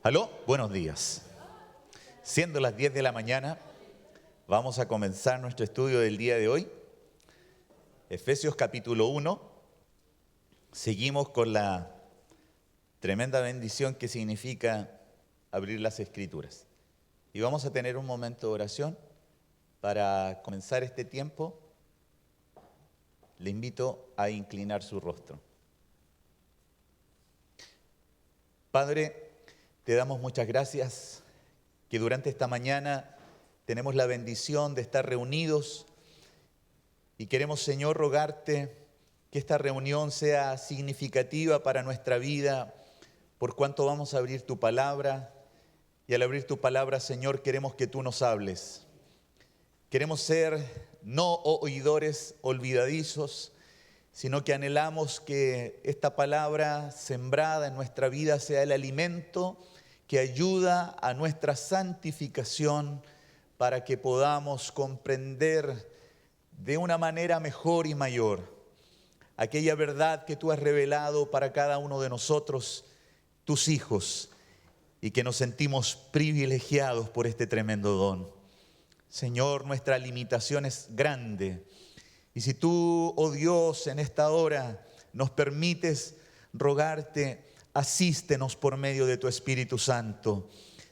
Aló, buenos días. Siendo las 10 de la mañana, vamos a comenzar nuestro estudio del día de hoy. Efesios capítulo 1. Seguimos con la tremenda bendición que significa abrir las Escrituras. Y vamos a tener un momento de oración para comenzar este tiempo. Le invito a inclinar su rostro. Padre, te damos muchas gracias que durante esta mañana tenemos la bendición de estar reunidos y queremos, Señor, rogarte que esta reunión sea significativa para nuestra vida, por cuanto vamos a abrir tu palabra y al abrir tu palabra, Señor, queremos que tú nos hables. Queremos ser no oidores olvidadizos, sino que anhelamos que esta palabra sembrada en nuestra vida sea el alimento que ayuda a nuestra santificación para que podamos comprender de una manera mejor y mayor aquella verdad que tú has revelado para cada uno de nosotros, tus hijos, y que nos sentimos privilegiados por este tremendo don. Señor, nuestra limitación es grande. Y si tú, oh Dios, en esta hora nos permites rogarte, asístenos por medio de tu Espíritu Santo.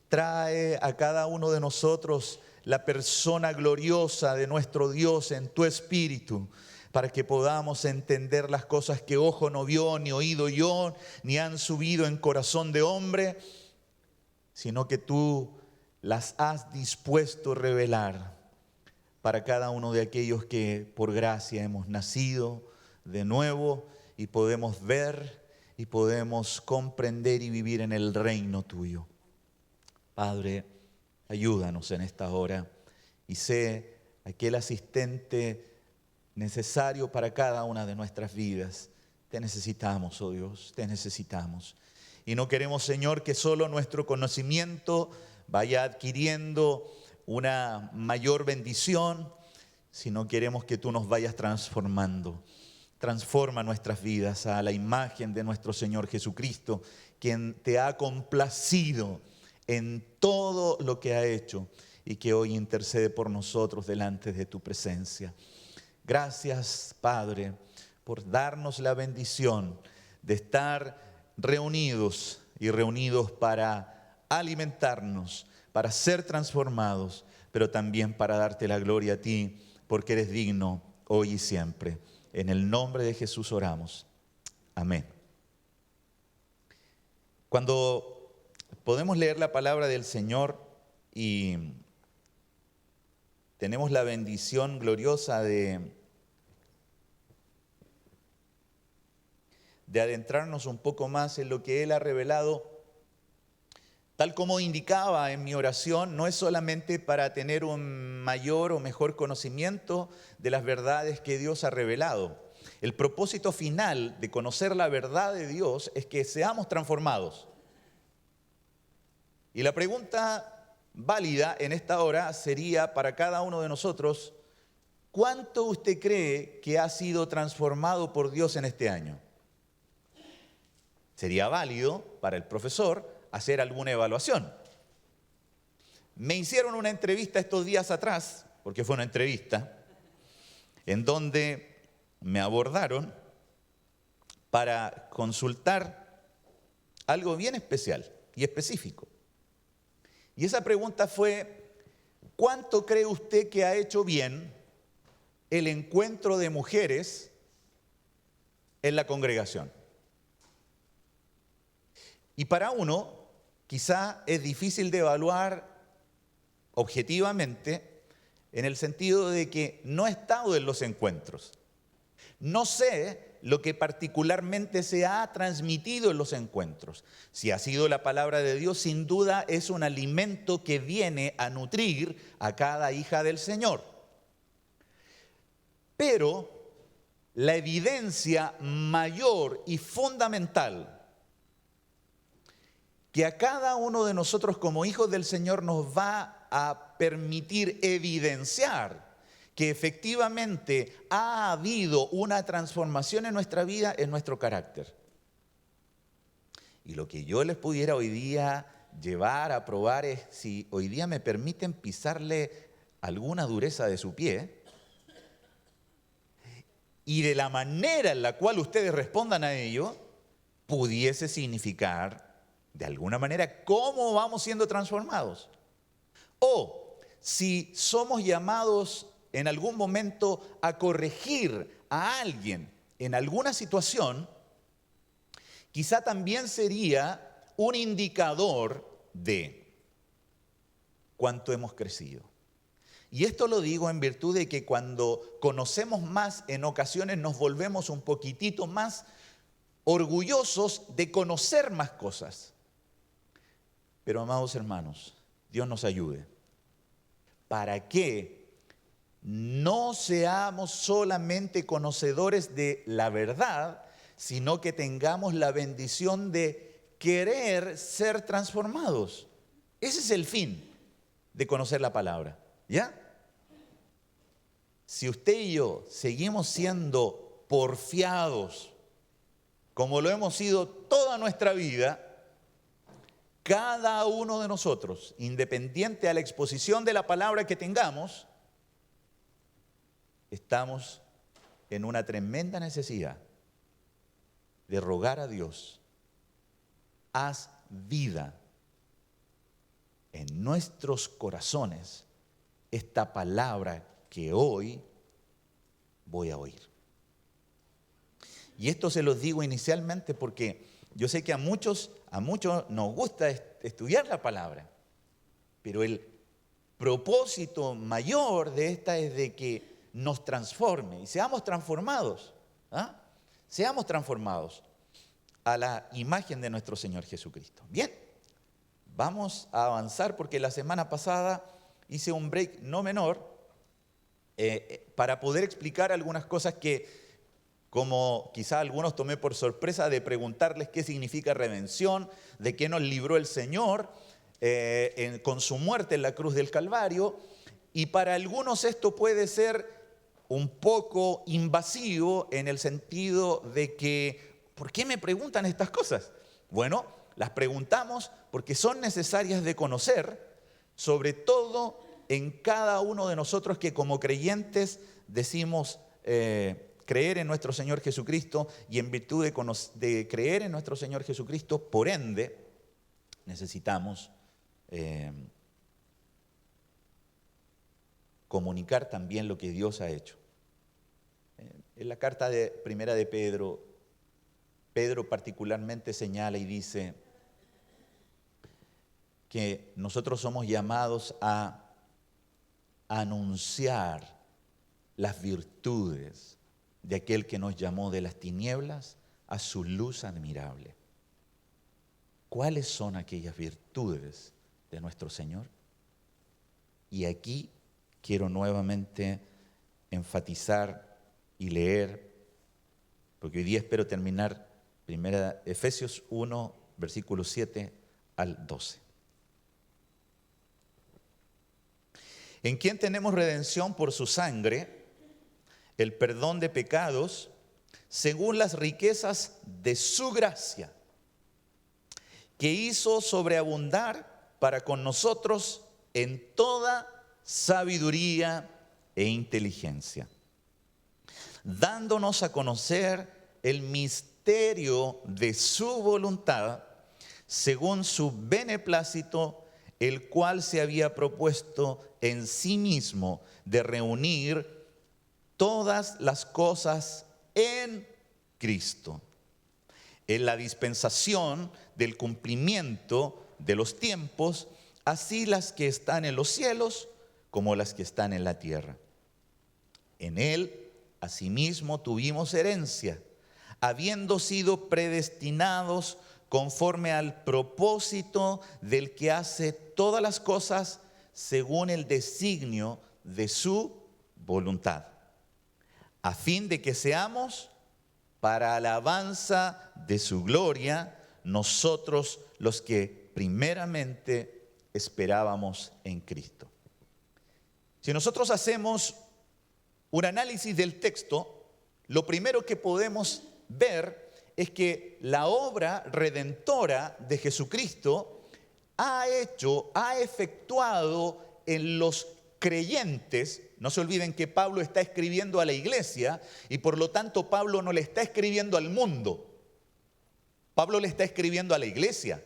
Trae a cada uno de nosotros la persona gloriosa de nuestro Dios en tu Espíritu, para que podamos entender las cosas que ojo no vio, ni oído oyó, ni han subido en corazón de hombre, sino que tú las has dispuesto a revelar para cada uno de aquellos que por gracia hemos nacido de nuevo y podemos ver y podemos comprender y vivir en el reino tuyo. Padre, ayúdanos en esta hora y sé aquel asistente necesario para cada una de nuestras vidas. Te necesitamos, oh Dios, te necesitamos. Y no queremos, Señor, que solo nuestro conocimiento vaya adquiriendo una mayor bendición, sino queremos que tú nos vayas transformando. Transforma nuestras vidas a la imagen de nuestro Señor Jesucristo, quien te ha complacido en todo lo que ha hecho y que hoy intercede por nosotros delante de tu presencia. Gracias, Padre, por darnos la bendición de estar reunidos y reunidos para alimentarnos, para ser transformados, pero también para darte la gloria a ti, porque eres digno hoy y siempre. En el nombre de Jesús oramos. Amén. Cuando podemos leer la palabra del Señor y tenemos la bendición gloriosa de adentrarnos un poco más en lo que Él ha revelado, tal como indicaba en mi oración, no es solamente para tener un mayor o mejor conocimiento de las verdades que Dios ha revelado. El propósito final de conocer la verdad de Dios es que seamos transformados. Y la pregunta válida en esta hora sería para cada uno de nosotros: ¿cuánto usted cree que ha sido transformado por Dios en este año? Sería válido para el profesor hacer alguna evaluación. Me hicieron una entrevista estos días atrás, porque fue una entrevista, en donde me abordaron para consultar algo bien especial y específico. Y esa pregunta fue: ¿cuánto cree usted que ha hecho bien el encuentro de mujeres en la congregación? Y para uno, quizá es difícil de evaluar objetivamente en el sentido de que no he estado en los encuentros. No sé lo que particularmente se ha transmitido en los encuentros. Si ha sido la palabra de Dios, sin duda es un alimento que viene a nutrir a cada hija del Señor. Pero la evidencia mayor y fundamental que a cada uno de nosotros como hijos del Señor nos va a permitir evidenciar que efectivamente ha habido una transformación en nuestra vida, en nuestro carácter. Y lo que yo les pudiera hoy día llevar a probar es si hoy día me permiten pisarle alguna dureza de su pie, y de la manera en la cual ustedes respondan a ello, pudiese significar, de alguna manera, cómo vamos siendo transformados. O si somos llamados en algún momento a corregir a alguien en alguna situación, quizá también sería un indicador de cuánto hemos crecido. Y esto lo digo en virtud de que cuando conocemos más, en ocasiones nos volvemos un poquitito más orgullosos de conocer más cosas. Pero, amados hermanos, Dios nos ayude para que no seamos solamente conocedores de la verdad, sino que tengamos la bendición de querer ser transformados. Ese es el fin de conocer la palabra, ¿ya? Si usted y yo seguimos siendo porfiados, como lo hemos sido toda nuestra vida, cada uno de nosotros, independiente a la exposición de la palabra que tengamos, estamos en una tremenda necesidad de rogar a Dios: haz vida en nuestros corazones esta palabra que hoy voy a oír. Y esto se los digo inicialmente porque yo sé que a muchos nos gusta estudiar la palabra, pero el propósito mayor de esta es de que nos transforme y seamos transformados, seamos transformados a la imagen de nuestro Señor Jesucristo. Bien, vamos a avanzar porque la semana pasada hice un break no menor para poder explicar algunas cosas que, como quizá algunos tomé por sorpresa, de preguntarles qué significa redención, de qué nos libró el Señor con su muerte en la cruz del Calvario. Y para algunos esto puede ser un poco invasivo en el sentido de que, ¿por qué me preguntan estas cosas? Bueno, las preguntamos porque son necesarias de conocer, sobre todo en cada uno de nosotros que como creyentes decimos creer en nuestro Señor Jesucristo, y en virtud de creer en nuestro Señor Jesucristo, por ende, necesitamos comunicar también lo que Dios ha hecho. En la carta primera de Pedro, Pedro particularmente señala y dice que nosotros somos llamados a anunciar las virtudes de aquel que nos llamó de las tinieblas a su luz admirable. ¿Cuáles son aquellas virtudes de nuestro Señor? Y aquí quiero nuevamente enfatizar y leer, porque hoy día espero terminar Efesios 1, versículos 7 al 12. En quien tenemos redención por su sangre, el perdón de pecados, según las riquezas de su gracia, que hizo sobreabundar para con nosotros en toda sabiduría e inteligencia, dándonos a conocer el misterio de su voluntad, según su beneplácito, el cual se había propuesto en sí mismo de reunir todas las cosas en Cristo, en la dispensación del cumplimiento de los tiempos, así las que están en los cielos como las que están en la tierra. En Él, asimismo, tuvimos herencia, habiendo sido predestinados conforme al propósito del que hace todas las cosas según el designio de su voluntad, a fin de que seamos para alabanza de su gloria, nosotros los que primeramente esperábamos en Cristo. Si nosotros hacemos un análisis del texto, lo primero que podemos ver es que la obra redentora de Jesucristo ha efectuado en los creyentes. No se olviden que Pablo está escribiendo a la iglesia y por lo tanto Pablo no le está escribiendo al mundo. Pablo le está escribiendo a la iglesia.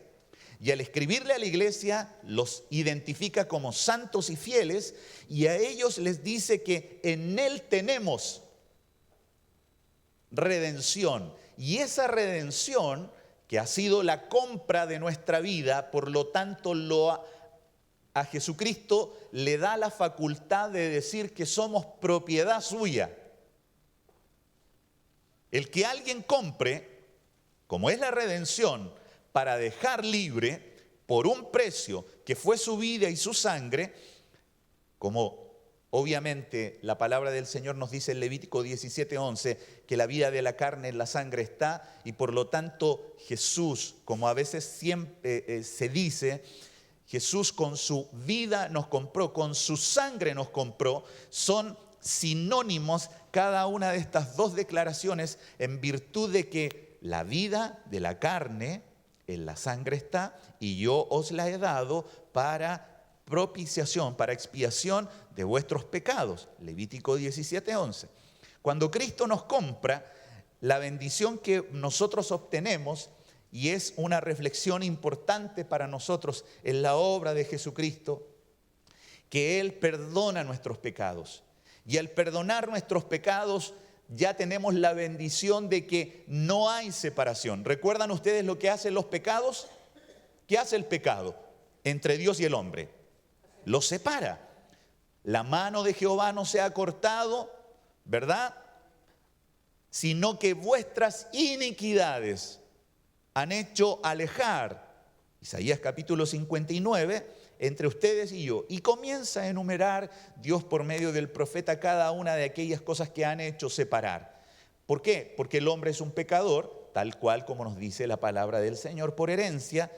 Y al escribirle a la iglesia los identifica como santos y fieles y a ellos les dice que en Él tenemos redención. Y esa redención que ha sido la compra de nuestra vida, por lo tanto a Jesucristo le da la facultad de decir que somos propiedad suya. El que alguien compre, como es la redención, para dejar libre por un precio que fue su vida y su sangre, como obviamente la palabra del Señor nos dice en Levítico 17:11, que la vida de la carne en la sangre está, y por lo tanto Jesús, como a veces siempre se dice, Jesús con su vida nos compró, con su sangre nos compró, son sinónimos cada una de estas dos declaraciones en virtud de que la vida de la carne en la sangre está y yo os la he dado para propiciación, para expiación de vuestros pecados. Levítico 17:11. Cuando Cristo nos compra, la bendición que nosotros obtenemos, y es una reflexión importante para nosotros en la obra de Jesucristo, que Él perdona nuestros pecados. Y al perdonar nuestros pecados, ya tenemos la bendición de que no hay separación. ¿Recuerdan ustedes lo que hacen los pecados? ¿Qué hace el pecado entre Dios y el hombre? Los separa. La mano de Jehová no se ha cortado, ¿verdad? Sino que vuestras iniquidades han hecho alejar, Isaías capítulo 59, entre ustedes y yo. Y comienza a enumerar Dios por medio del profeta cada una de aquellas cosas que han hecho separar. ¿Por qué? Porque el hombre es un pecador, tal cual como nos dice la palabra del Señor, por herencia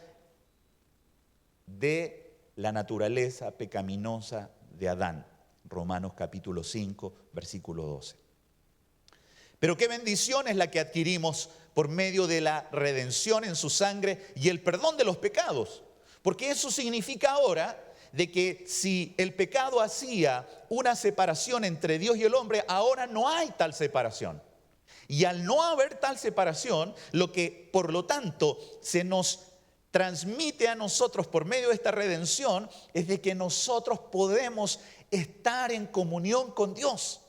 de la naturaleza pecaminosa de Adán. Romanos capítulo 5, versículo 12. Pero qué bendición es la que adquirimos por medio de la redención en su sangre y el perdón de los pecados. Porque eso significa ahora de que si el pecado hacía una separación entre Dios y el hombre, ahora no hay tal separación. Y al no haber tal separación, lo que por lo tanto se nos transmite a nosotros por medio de esta redención es de que nosotros podemos estar en comunión con Dios.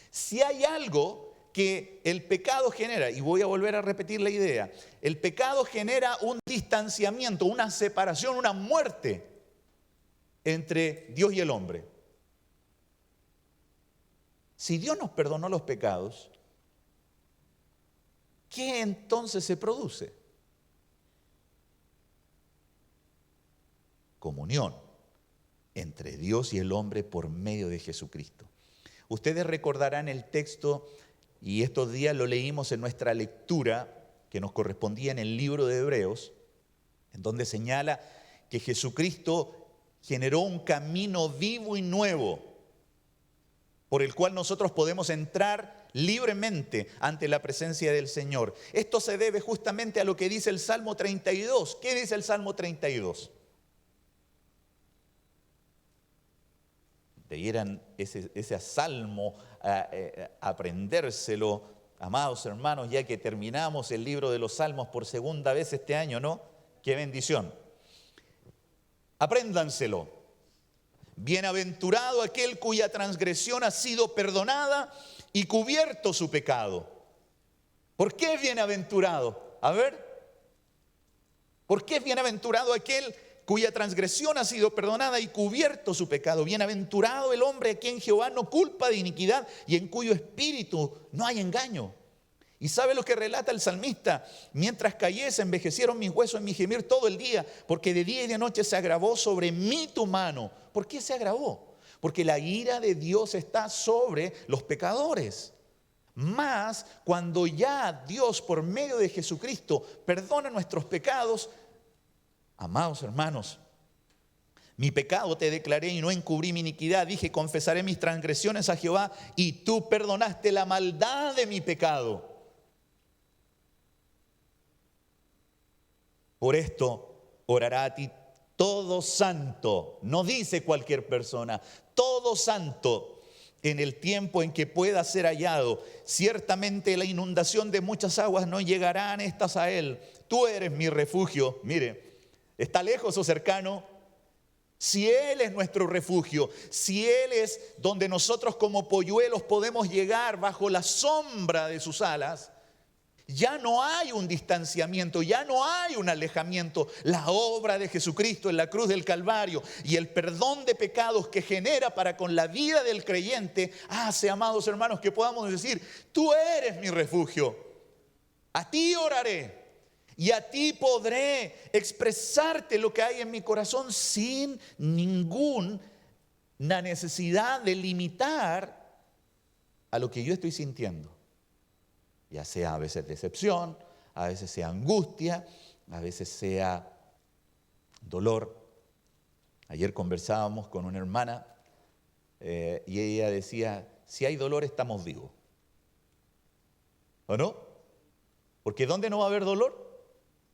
Si hay algo que el pecado genera, y voy a volver a repetir la idea, el pecado genera un distanciamiento, una separación, una muerte entre Dios y el hombre. Si Dios nos perdonó los pecados, ¿qué entonces se produce? Comunión entre Dios y el hombre por medio de Jesucristo. Ustedes recordarán el texto, y estos días lo leímos en nuestra lectura que nos correspondía en el libro de Hebreos, en donde señala que Jesucristo generó un camino vivo y nuevo por el cual nosotros podemos entrar libremente ante la presencia del Señor. Esto se debe justamente a lo que dice el Salmo 32. ¿Qué dice el Salmo 32? Debieran ese salmo aprendérselo, amados hermanos, ya que terminamos el libro de los Salmos por segunda vez este año, ¿no? ¡Qué bendición! Apréndanselo. Bienaventurado aquel cuya transgresión ha sido perdonada y cubierto su pecado. ¿Por qué es bienaventurado? A ver, ¿por qué es bienaventurado aquel cuya transgresión ha sido perdonada y cubierto su pecado? Bienaventurado el hombre a quien Jehová no culpa de iniquidad y en cuyo espíritu no hay engaño. ¿Y sabe lo que relata el salmista? Mientras callé, se envejecieron mis huesos en mi gemir todo el día, porque de día y de noche se agravó sobre mí tu mano. ¿Por qué se agravó? Porque la ira de Dios está sobre los pecadores. Mas cuando ya Dios por medio de Jesucristo perdona nuestros pecados, amados hermanos, mi pecado te declaré y no encubrí mi iniquidad. Dije, confesaré mis transgresiones a Jehová y tú perdonaste la maldad de mi pecado. Por esto, orará a ti todo santo, no dice cualquier persona, todo santo en el tiempo en que pueda ser hallado. Ciertamente la inundación de muchas aguas no llegarán estas a él. Tú eres mi refugio. Mire, está lejos o cercano. Si Él es nuestro refugio, si Él es donde nosotros como polluelos podemos llegar bajo la sombra de sus alas, ya no hay un distanciamiento, ya no hay un alejamiento. La obra de Jesucristo en la cruz del Calvario y el perdón de pecados que genera para con la vida del creyente hace, amados hermanos, que podamos decir: tú eres mi refugio, a ti oraré. Y a ti podré expresarte lo que hay en mi corazón sin ninguna necesidad de limitar a lo que yo estoy sintiendo. Ya sea a veces decepción, a veces sea angustia, a veces sea dolor. Ayer conversábamos con una hermana y ella decía: si hay dolor estamos vivos. ¿O no? Porque ¿dónde no va a haber dolor?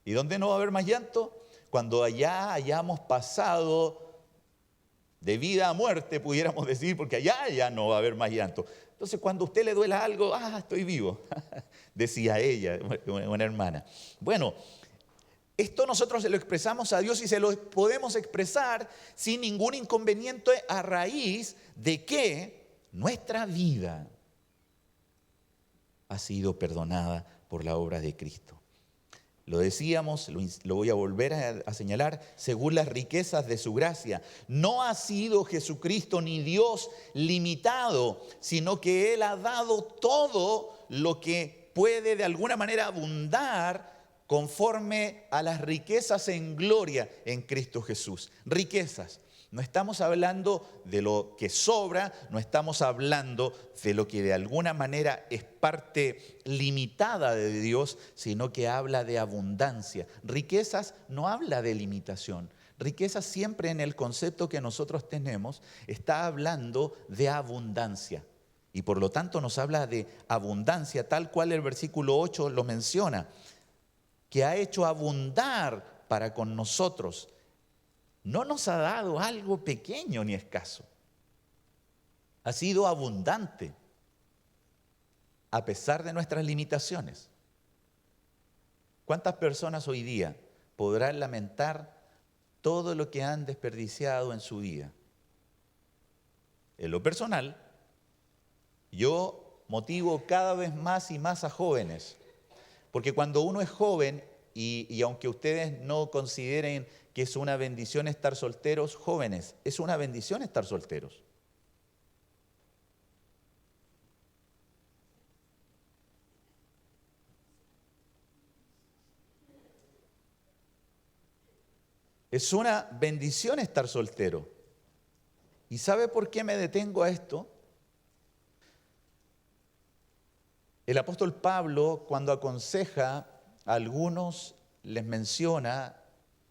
¿Y dónde no va a haber más llanto? Cuando allá hayamos pasado de vida a muerte, pudiéramos decir, porque allá ya no va a haber más llanto. Entonces, cuando a usted le duela algo, estoy vivo, decía ella, una hermana. Bueno, esto nosotros se lo expresamos a Dios y se lo podemos expresar sin ningún inconveniente a raíz de que nuestra vida ha sido perdonada por la obra de Cristo. Lo decíamos, lo voy a volver a señalar, según las riquezas de su gracia. No ha sido Jesucristo ni Dios limitado, sino que Él ha dado todo lo que puede de alguna manera abundar conforme a las riquezas en gloria en Cristo Jesús. Riquezas. No estamos hablando de lo que sobra, no estamos hablando de lo que de alguna manera es parte limitada de Dios, sino que habla de abundancia. Riquezas no habla de limitación. Riquezas siempre en el concepto que nosotros tenemos está hablando de abundancia. Y por lo tanto nos habla de abundancia, tal cual el versículo 8 lo menciona, que ha hecho abundar para con nosotros. No nos ha dado algo pequeño ni escaso. Ha sido abundante a pesar de nuestras limitaciones. ¿Cuántas personas hoy día podrán lamentar todo lo que han desperdiciado en su vida? En lo personal, yo motivo cada vez más y más a jóvenes, porque cuando uno es joven, y aunque ustedes no consideren que es una bendición estar solteros, jóvenes, es una bendición estar solteros. Es una bendición estar soltero. ¿Y sabe por qué me detengo a esto? El apóstol Pablo, cuando aconseja a algunos, les menciona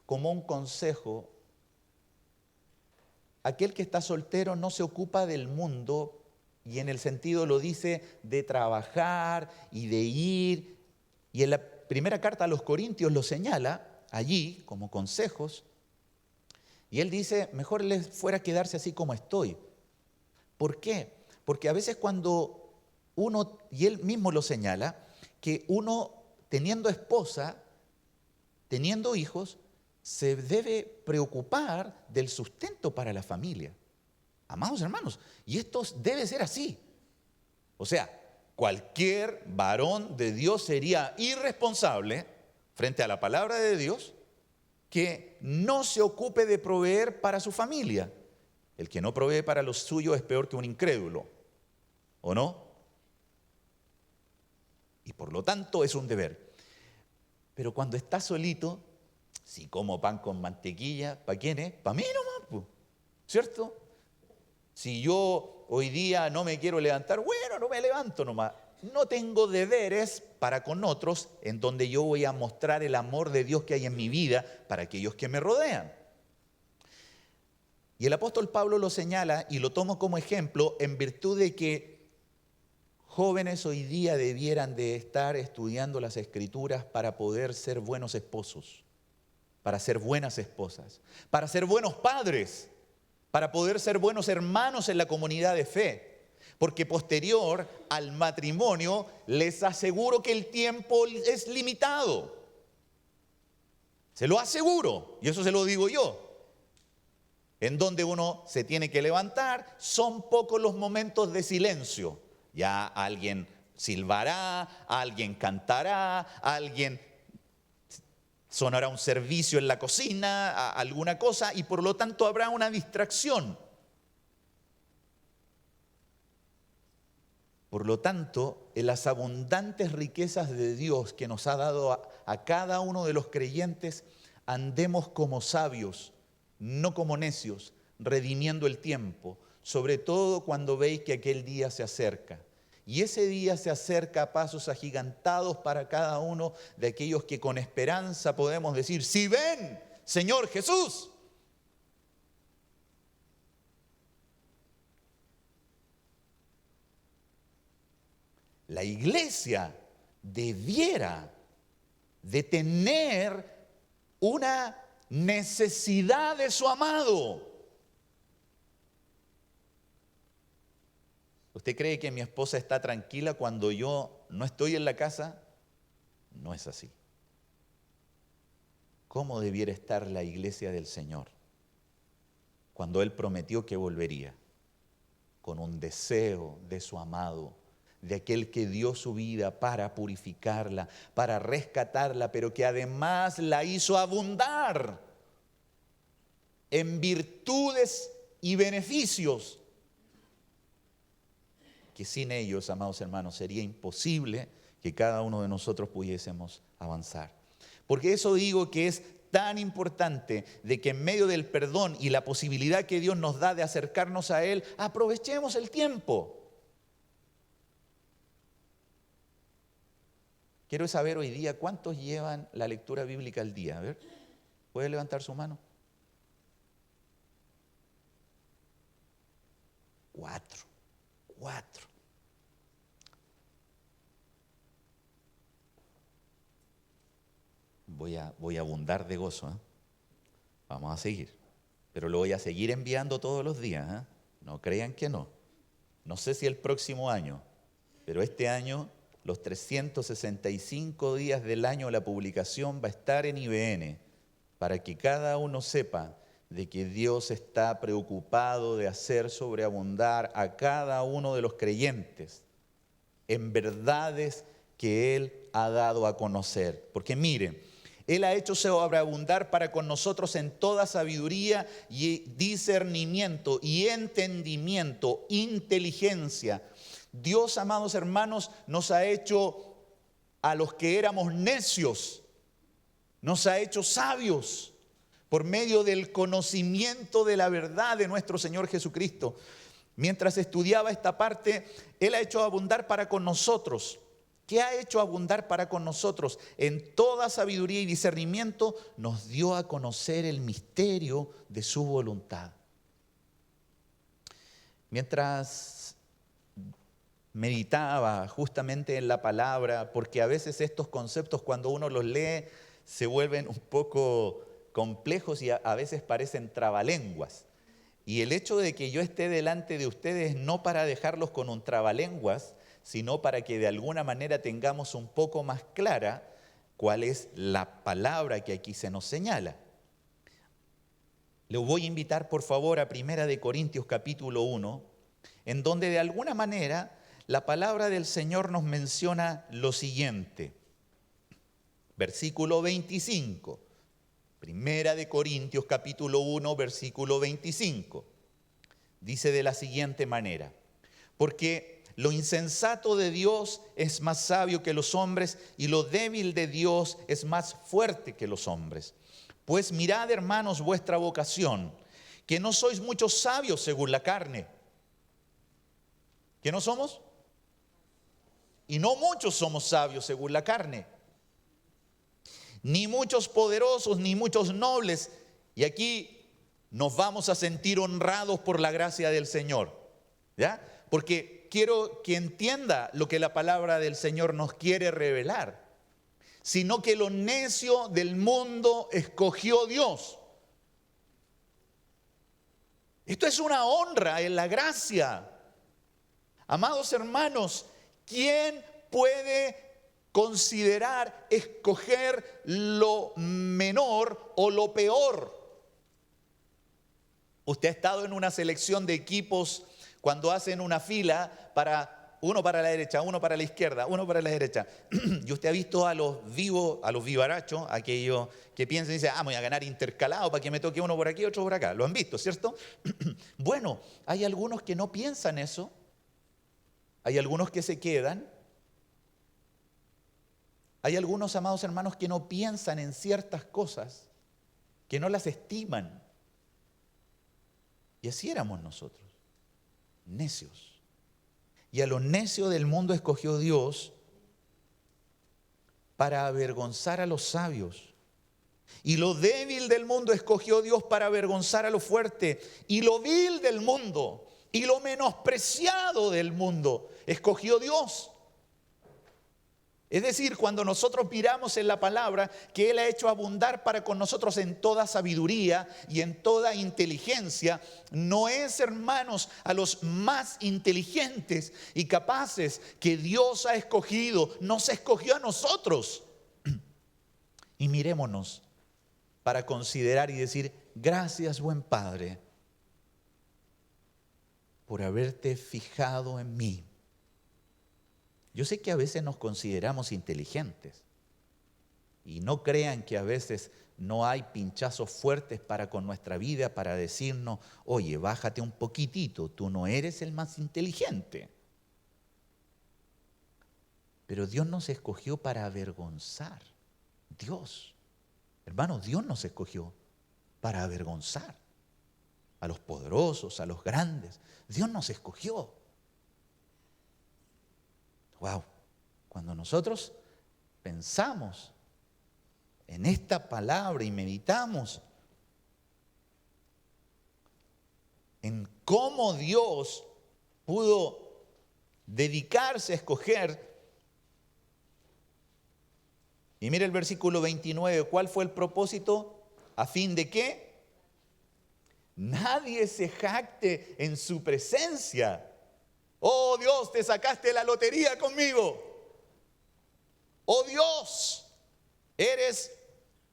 como un consejo: aquel que está soltero no se ocupa del mundo, y en el sentido lo dice de trabajar y de ir. Y en la primera carta a los Corintios lo señala allí como consejos. Y él dice: mejor les fuera quedarse así como estoy. ¿Por qué? Porque a veces cuando uno, y él mismo lo señala, que uno teniendo esposa, teniendo hijos, se debe preocupar del sustento para la familia. Amados hermanos, y esto debe ser así. O sea, cualquier varón de Dios sería irresponsable frente a la palabra de Dios que no se ocupe de proveer para su familia. El que no provee para los suyos es peor que un incrédulo, ¿o no? Y por lo tanto es un deber. Pero cuando está solito, si como pan con mantequilla, ¿para quién es? Para mí nomás, ¿cierto? Si yo hoy día no me quiero levantar, bueno, no me levanto nomás. No tengo deberes para con otros en donde yo voy a mostrar el amor de Dios que hay en mi vida para aquellos que me rodean. Y el apóstol Pablo lo señala y lo tomo como ejemplo en virtud de que jóvenes hoy día debieran de estar estudiando las Escrituras para poder ser buenos esposos. para ser buenas esposas, para ser buenos padres, para poder ser buenos hermanos en la comunidad de fe. Porque posterior al matrimonio les aseguro que el tiempo es limitado. Se lo aseguro, y eso se lo digo yo. En donde uno se tiene que levantar, son pocos los momentos de silencio. Ya alguien silbará, alguien cantará, alguien sonará un servicio en la cocina, alguna cosa, y por lo tanto habrá una distracción. Por lo tanto, en las abundantes riquezas de Dios que nos ha dado a cada uno de los creyentes, andemos como sabios, no como necios, redimiendo el tiempo, sobre todo cuando veis que aquel día se acerca. Y ese día se acerca a pasos agigantados para cada uno de aquellos que con esperanza podemos decir: ¡sí ven, Señor Jesús! La iglesia debiera de tener una necesidad de su amado. ¿Usted cree que mi esposa está tranquila cuando yo no estoy en la casa? No es así. ¿Cómo debiera estar la iglesia del Señor cuando Él prometió que volvería? Con un deseo de su amado, de aquel que dio su vida para purificarla, para rescatarla, pero que además la hizo abundar en virtudes y beneficios, que sin ellos, amados hermanos, sería imposible que cada uno de nosotros pudiésemos avanzar. Porque eso digo que es tan importante, de que en medio del perdón y la posibilidad que Dios nos da de acercarnos a Él, aprovechemos el tiempo. Quiero saber hoy día cuántos llevan la lectura bíblica al día. A ver, ¿puede levantar su mano? 4. Voy a abundar de gozo, ¿eh? Vamos a seguir. Pero lo voy a seguir enviando todos los días, ¿eh? No crean que no. No sé si el próximo año, pero este año, los 365 días del año, la publicación va a estar en IBN, para que cada uno sepa de que Dios está preocupado de hacer sobreabundar a cada uno de los creyentes en verdades que Él ha dado a conocer. Porque miren, Él ha hecho sobreabundar para con nosotros en toda sabiduría y discernimiento y entendimiento, inteligencia. Dios, amados hermanos, nos ha hecho a los que éramos necios, nos ha hecho sabios por medio del conocimiento de la verdad de nuestro Señor Jesucristo. Mientras estudiaba esta parte, Él ha hecho abundar para con nosotros. ¿Qué ha hecho abundar para con nosotros? En toda sabiduría y discernimiento nos dio a conocer el misterio de su voluntad. Mientras meditaba justamente en la palabra, porque a veces estos conceptos cuando uno los lee se vuelven un poco complejos y a veces parecen trabalenguas. Y el hecho de que yo esté delante de ustedes no para dejarlos con un trabalenguas, sino para que de alguna manera tengamos un poco más clara cuál es la palabra que aquí se nos señala. Le voy a invitar por favor a 1 Corintios capítulo 1, en donde de alguna manera la palabra del Señor nos menciona lo siguiente. Versículo 25. 1 Corintios capítulo 1, versículo 25. Dice de la siguiente manera: porque lo insensato de Dios es más sabio que los hombres, y lo débil de Dios es más fuerte que los hombres. Pues mirad, hermanos, vuestra vocación, que no sois muchos sabios según la carne. ¿Qué no somos? Y no muchos somos sabios según la carne. Ni muchos poderosos, ni muchos nobles. Y aquí nos vamos a sentir honrados por la gracia del Señor, ¿ya? Porque quiero que entienda lo que la palabra del Señor nos quiere revelar. sino que lo necio del mundo escogió Dios. Esto es una honra en la gracia. Amados hermanos, ¿quién puede considerar escoger lo menor o lo peor? Usted ha estado en una selección de equipos cuando hacen una fila para uno para la derecha, uno para la izquierda, uno para la derecha. Y usted ha visto a los vivos, a los vivarachos, aquellos que piensan y dicen, voy a ganar intercalado para que me toque uno por aquí, otro por acá. Lo han visto, ¿cierto? Bueno, hay algunos que no piensan eso. Hay algunos que se quedan. Hay algunos, amados hermanos, que no piensan en ciertas cosas, que no las estiman. Y así éramos nosotros, necios. Y a lo necio del mundo escogió Dios para avergonzar a los sabios. Y lo débil del mundo escogió Dios para avergonzar a lo fuerte. Y lo vil del mundo y lo menospreciado del mundo escogió Dios. Es decir, cuando nosotros miramos en la palabra que Él ha hecho abundar para con nosotros en toda sabiduría y en toda inteligencia, no es, hermanos, a los más inteligentes y capaces que Dios ha escogido, nos escogió a nosotros. Y mirémonos para considerar y decir, gracias, buen Padre, por haberte fijado en mí. Yo sé que a veces nos consideramos inteligentes y no crean que a veces no hay pinchazos fuertes para con nuestra vida para decirnos, oye, bájate un poquitito, tú no eres el más inteligente. Pero Dios nos escogió para avergonzar. Dios, hermanos, Dios nos escogió para avergonzar a los poderosos, a los grandes. Dios nos escogió. Wow, cuando nosotros pensamos en esta palabra y meditamos en cómo Dios pudo dedicarse a escoger, y mire el versículo 29, ¿cuál fue el propósito? ¿A fin de qué? Nadie se jacte en su presencia. Oh Dios, te sacaste la lotería conmigo. Oh Dios, eres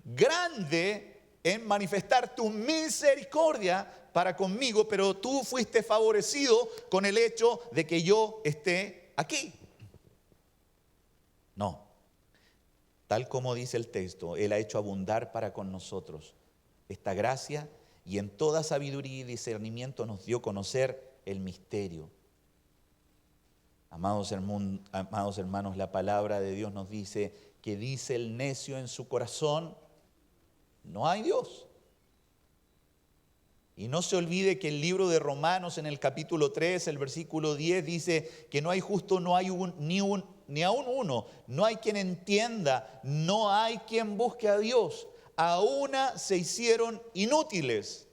grande en manifestar tu misericordia para conmigo, pero tú fuiste favorecido con el hecho de que yo esté aquí. No, tal como dice el texto, Él ha hecho abundar para con nosotros esta gracia y en toda sabiduría y discernimiento nos dio a conocer el misterio. Amados hermanos, la palabra de Dios nos dice que dice el necio en su corazón, no hay Dios. Y no se olvide que el libro de Romanos en el capítulo 3, el versículo 10 dice que no hay justo, no hay ni aún uno, no hay quien entienda, no hay quien busque a Dios. A una se hicieron inútiles.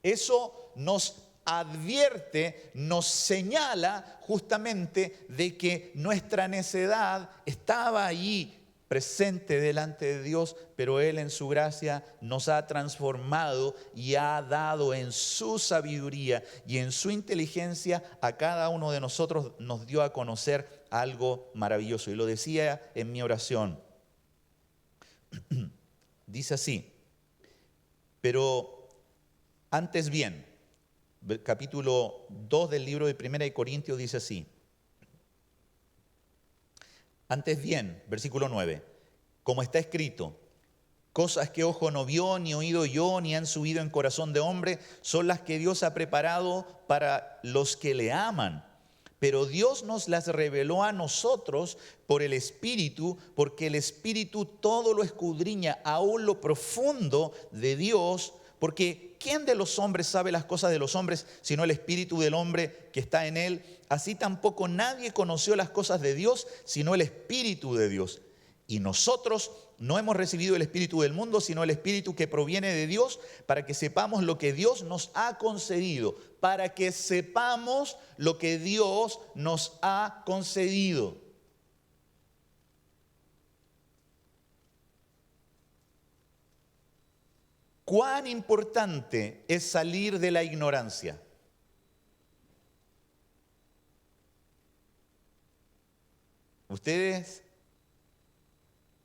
Eso nos advierte, nos señala justamente de que nuestra necedad estaba allí presente delante de Dios, pero Él en su gracia nos ha transformado y ha dado en su sabiduría y en su inteligencia a cada uno de nosotros, nos dio a conocer algo maravilloso. Y lo decía en mi oración. Dice así, pero antes bien, capítulo 2 del libro de 1 de Corintios dice así. Antes bien, versículo 9, como está escrito, cosas que ojo no vio, ni oído yo, ni han subido en corazón de hombre, son las que Dios ha preparado para los que le aman. Pero Dios nos las reveló a nosotros por el Espíritu, porque el Espíritu todo lo escudriña, aún lo profundo de Dios, porque ¿quién de los hombres sabe las cosas de los hombres, sino el espíritu del hombre que está en él? Así tampoco nadie conoció las cosas de Dios, sino el Espíritu de Dios. Y nosotros no hemos recibido el espíritu del mundo, sino el Espíritu que proviene de Dios, para que sepamos lo que Dios nos ha concedido. Para que sepamos lo que Dios nos ha concedido. ¿Cuán importante es salir de la ignorancia? ¿Ustedes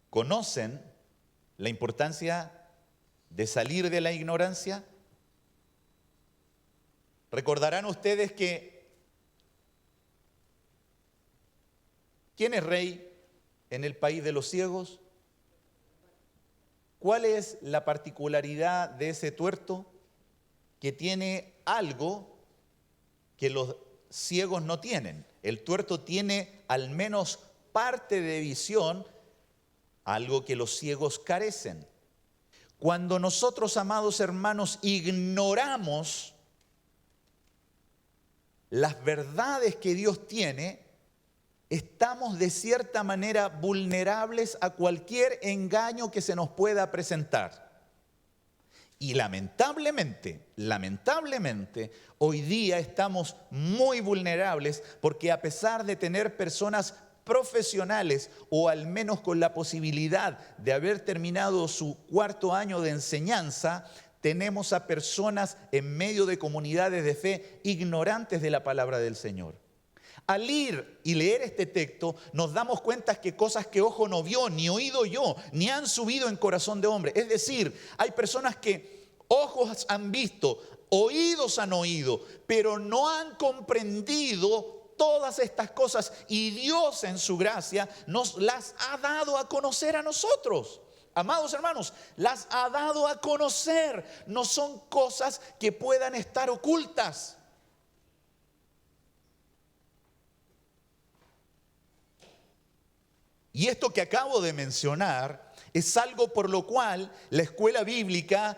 conocen la importancia de salir de la ignorancia? Recordarán ustedes que ¿quién es rey en el país de los ciegos? ¿Cuál es la particularidad de ese tuerto? Que tiene algo que los ciegos no tienen. El tuerto tiene al menos parte de visión, algo que los ciegos carecen. Cuando nosotros, amados hermanos, ignoramos las verdades que Dios tiene, estamos de cierta manera vulnerables a cualquier engaño que se nos pueda presentar. Y lamentablemente, hoy día estamos muy vulnerables porque a pesar de tener personas profesionales o al menos con la posibilidad de haber terminado su cuarto año de enseñanza, tenemos a personas en medio de comunidades de fe ignorantes de la palabra del Señor. Al ir y leer este texto nos damos cuenta que cosas que ojo no vio, ni oído yo, ni han subido en corazón de hombre. Es decir, hay personas que ojos han visto, oídos han oído, pero no han comprendido todas estas cosas y Dios en su gracia nos las ha dado a conocer a nosotros. Amados hermanos, las ha dado a conocer. No son cosas que puedan estar ocultas. Y esto que acabo de mencionar es algo por lo cual la escuela bíblica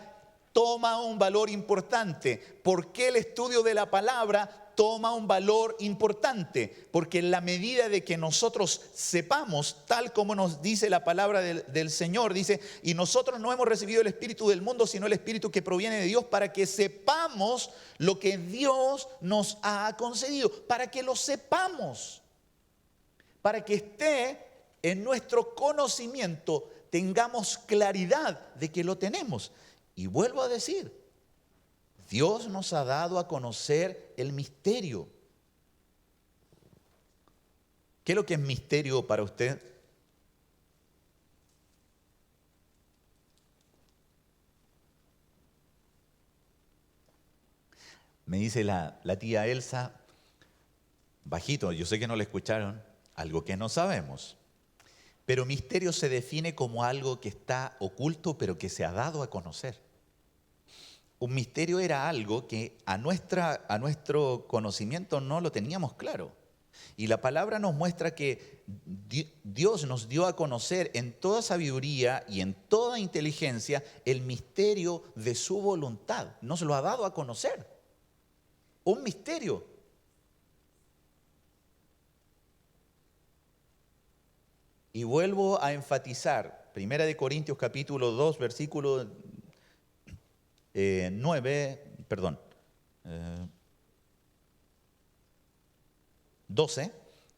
toma un valor importante. ¿Por qué el estudio de la palabra toma un valor importante? Porque en la medida de que nosotros sepamos, tal como nos dice la palabra del Señor, dice, y nosotros no hemos recibido el espíritu del mundo, sino el espíritu que proviene de Dios, para que sepamos lo que Dios nos ha concedido, para que lo sepamos, para que esté en nuestro conocimiento, tengamos claridad de que lo tenemos. Y vuelvo a decir, Dios nos ha dado a conocer el misterio. ¿Qué es lo que es misterio para usted? Me dice la tía Elsa, bajito, yo sé que no le escucharon, algo que no sabemos. Pero misterio se define como algo que está oculto, pero que se ha dado a conocer. Un misterio era algo que a nuestro conocimiento no lo teníamos claro. Y la palabra nos muestra que Dios nos dio a conocer en toda sabiduría y en toda inteligencia el misterio de su voluntad. Nos lo ha dado a conocer. Un misterio. Y vuelvo a enfatizar, 1 Corintios capítulo 2, versículo 12,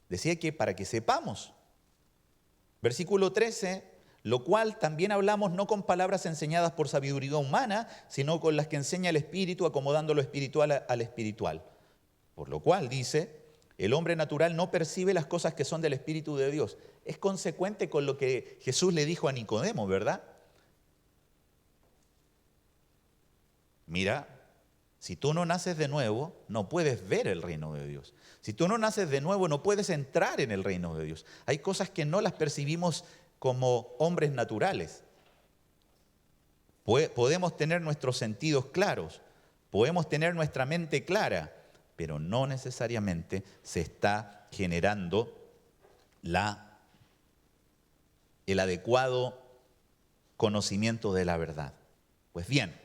decía que para que sepamos. Versículo 13, lo cual también hablamos no con palabras enseñadas por sabiduría humana, sino con las que enseña el Espíritu, acomodando lo espiritual al espiritual. Por lo cual dice, el hombre natural no percibe las cosas que son del Espíritu de Dios. Es consecuente con lo que Jesús le dijo a Nicodemo, ¿verdad? Mira, si tú no naces de nuevo, no puedes ver el reino de Dios. Si tú no naces de nuevo, no puedes entrar en el reino de Dios. Hay cosas que no las percibimos como hombres naturales. Podemos tener nuestros sentidos claros, podemos tener nuestra mente clara, pero no necesariamente se está generando el adecuado conocimiento de la verdad. Pues bien,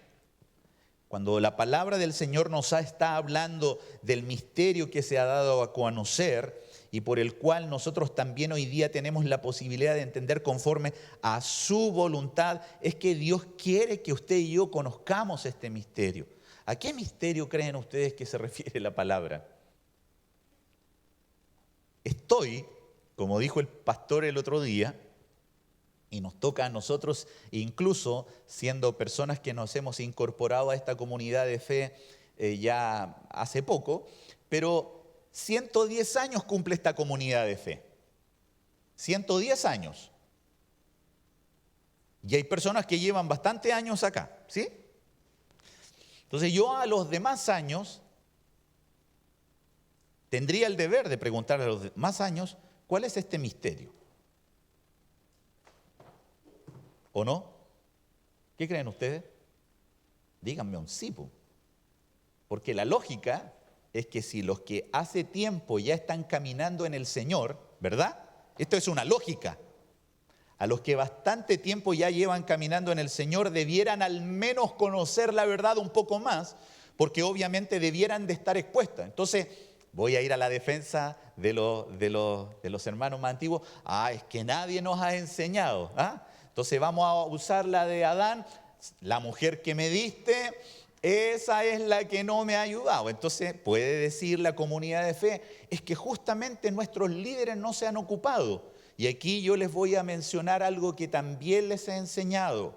cuando la palabra del Señor nos está hablando del misterio que se ha dado a conocer y por el cual nosotros también hoy día tenemos la posibilidad de entender conforme a su voluntad, es que Dios quiere que usted y yo conozcamos este misterio. ¿A qué misterio creen ustedes que se refiere la palabra? Estoy, como dijo el pastor el otro día, Y nos toca a nosotros, incluso siendo personas que nos hemos incorporado a esta comunidad de fe ya hace poco, pero 110 años cumple esta comunidad de fe. 110 años. Y hay personas que llevan bastante años acá, ¿sí? Entonces yo a los demás años tendría el deber de preguntarle a los demás años, ¿cuál es este misterio? ¿O no? ¿Qué creen ustedes? Díganme un sí, porque la lógica es que si los que hace tiempo ya están caminando en el Señor, ¿verdad? Esto es una lógica. A los que bastante tiempo ya llevan caminando en el Señor debieran al menos conocer la verdad un poco más, porque obviamente debieran de estar expuestas. Entonces, voy a ir a la defensa de los hermanos más antiguos. Es que nadie nos ha enseñado. Entonces vamos a usar la de Adán, la mujer que me diste, esa es la que no me ha ayudado. Entonces puede decir la comunidad de fe, es que justamente nuestros líderes no se han ocupado. Y aquí yo les voy a mencionar algo que también les he enseñado.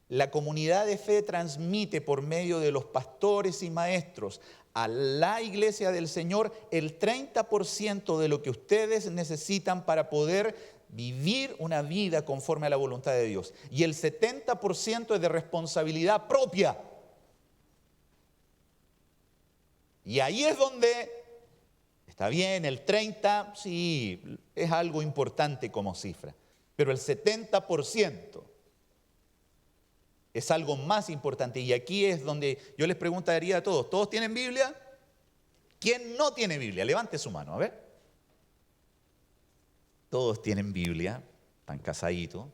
La comunidad de fe transmite por medio de los pastores y maestros a la iglesia del Señor el 30% de lo que ustedes necesitan para poder vivir una vida conforme a la voluntad de Dios. Y el 70% es de responsabilidad propia. Y ahí es donde, está bien, el 30%, sí, es algo importante como cifra. Pero el 70% es algo más importante. Y aquí es donde yo les preguntaría a todos, ¿todos tienen Biblia? ¿Quién no tiene Biblia? Levante su mano, a ver. Todos tienen Biblia, están casaditos.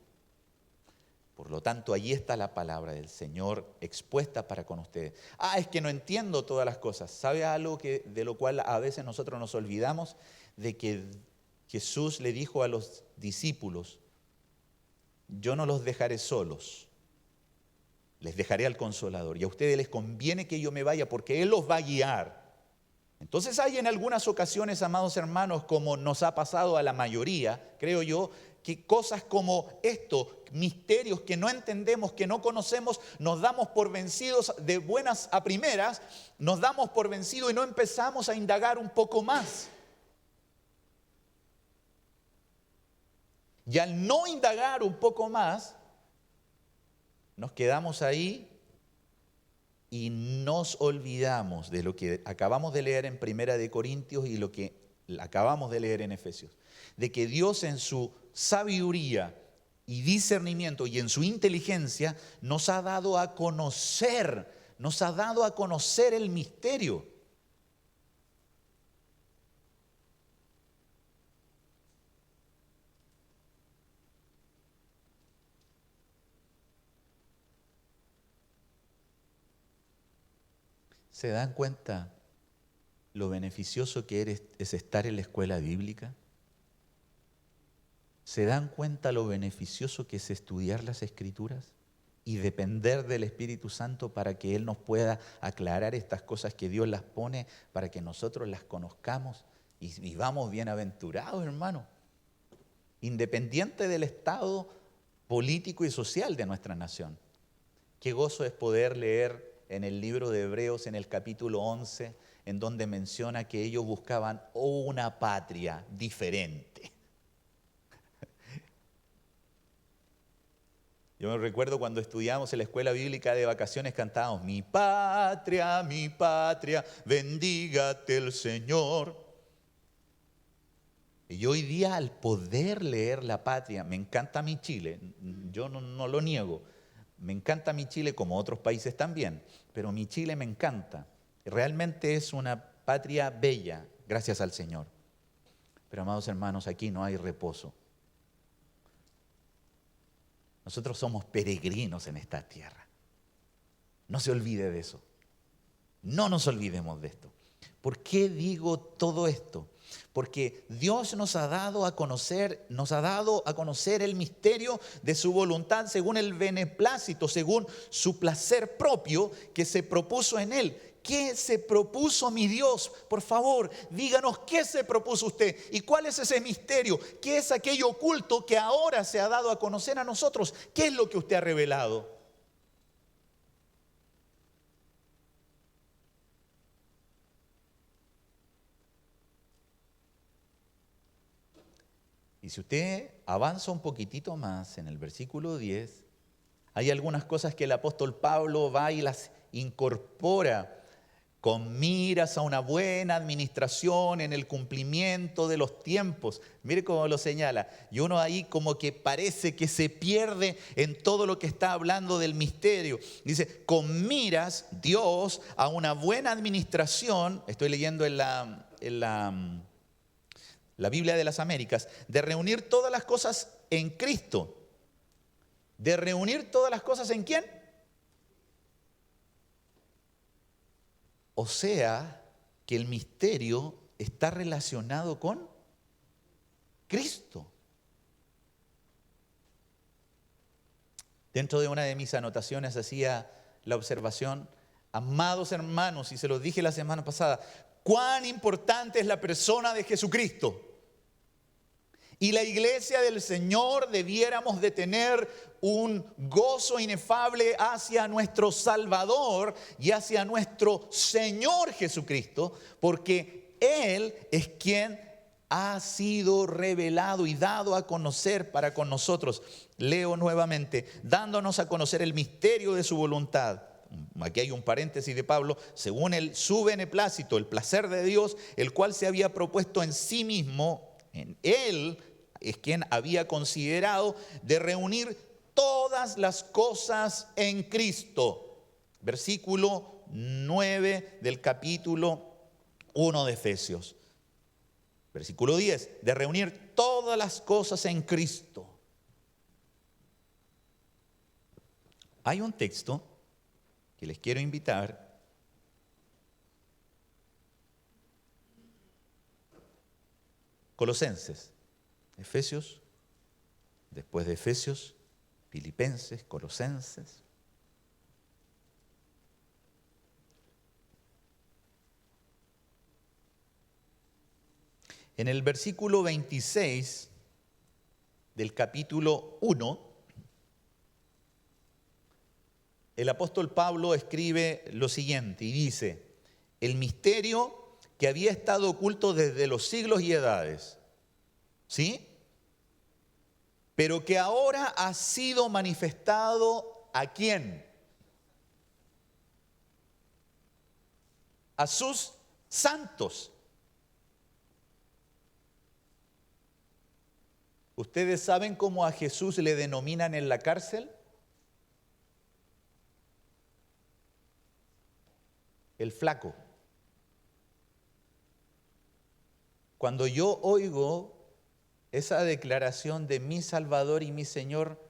Por lo tanto, allí está la palabra del Señor expuesta para con ustedes. Es que no entiendo todas las cosas. ¿Sabe algo de lo cual a veces nosotros nos olvidamos? De que Jesús le dijo a los discípulos, yo no los dejaré solos, les dejaré al Consolador. Y a ustedes les conviene que yo me vaya porque Él los va a guiar. Entonces hay en algunas ocasiones, amados hermanos, como nos ha pasado a la mayoría, creo yo, que cosas como esto, misterios que no entendemos, que no conocemos, nos damos por vencidos de buenas a primeras, nos damos por vencidos y no empezamos a indagar un poco más. Y al no indagar un poco más, nos quedamos ahí y nos olvidamos de lo que acabamos de leer en Primera de Corintios y lo que acabamos de leer en Efesios. De que Dios en su sabiduría y discernimiento y en su inteligencia nos ha dado a conocer el misterio. ¿Se dan cuenta lo beneficioso que es estar en la escuela bíblica? ¿Se dan cuenta lo beneficioso que es estudiar las Escrituras y depender del Espíritu Santo para que Él nos pueda aclarar estas cosas que Dios las pone para que nosotros las conozcamos y vivamos bienaventurados, hermano? Independiente del estado político y social de nuestra nación. Qué gozo es poder leer en el libro de Hebreos, en el capítulo 11, en donde menciona que ellos buscaban una patria diferente. Yo me recuerdo cuando estudiamos en la escuela bíblica de vacaciones, cantábamos, mi patria, bendígate el Señor. Y hoy día al poder leer la patria, me encanta mi Chile, yo no lo niego, me encanta mi Chile como otros países también, pero mi Chile me encanta. Realmente es una patria bella, gracias al Señor. Pero amados hermanos, aquí no hay reposo. Nosotros somos peregrinos en esta tierra. No se olvide de eso. No nos olvidemos de esto. ¿Por qué digo todo esto? Porque Dios nos ha dado a conocer el misterio de su voluntad según el beneplácito, según su placer propio que se propuso en Él. ¿qué se propuso mi Dios? Por favor, díganos qué se propuso usted y cuál es ese misterio, qué es aquello oculto que ahora se ha dado a conocer a nosotros. ¿Qué es lo que usted ha revelado? Y si usted avanza un poquitito más en el versículo 10, hay algunas cosas que el apóstol Pablo va y las incorpora con miras a una buena administración en el cumplimiento de los tiempos. Mire cómo lo señala. Y uno ahí como que parece que se pierde en todo lo que está hablando del misterio. Dice, con miras Dios a una buena administración, estoy leyendo en la Biblia de las Américas, de reunir todas las cosas en Cristo. ¿De reunir todas las cosas en quién? O sea, que el misterio está relacionado con Cristo. Dentro de una de mis anotaciones hacía la observación, amados hermanos, y se los dije la semana pasada, cuán importante es la persona de Jesucristo. Y la iglesia del Señor debiéramos de tener un gozo inefable hacia nuestro Salvador y hacia nuestro Señor Jesucristo, porque Él es quien ha sido revelado y dado a conocer para con nosotros. Leo nuevamente, dándonos a conocer el misterio de su voluntad. Aquí hay un paréntesis de Pablo, según su beneplácito, el placer de Dios, el cual se había propuesto en sí mismo, en Él es quien había considerado de reunir todas las cosas en Cristo. Versículo 9 del capítulo 1 de Efesios. Versículo 10, de reunir todas las cosas en Cristo. Hay un texto que les quiero invitar. Colosenses, Efesios, después de Efesios, Filipenses, Colosenses. En el versículo 26 del capítulo 1, el apóstol Pablo escribe lo siguiente y dice, el misterio que había estado oculto desde los siglos y edades, ¿sí? Pero que ahora ha sido manifestado ¿a quién? A sus santos. ¿Ustedes saben cómo a Jesús le denominan en la cárcel? El flaco. Cuando yo oigo esa declaración de mi Salvador y mi Señor,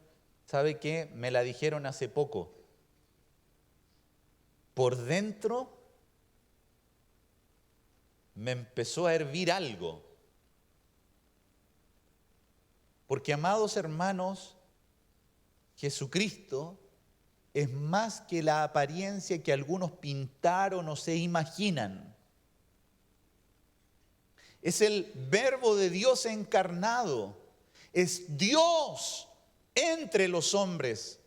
¿sabe qué? Me la dijeron hace poco. Por dentro me empezó a hervir algo. Porque, amados hermanos, Jesucristo es más que la apariencia que algunos pintaron o se imaginan. Es el Verbo de Dios encarnado. Es Dios entre los hombres.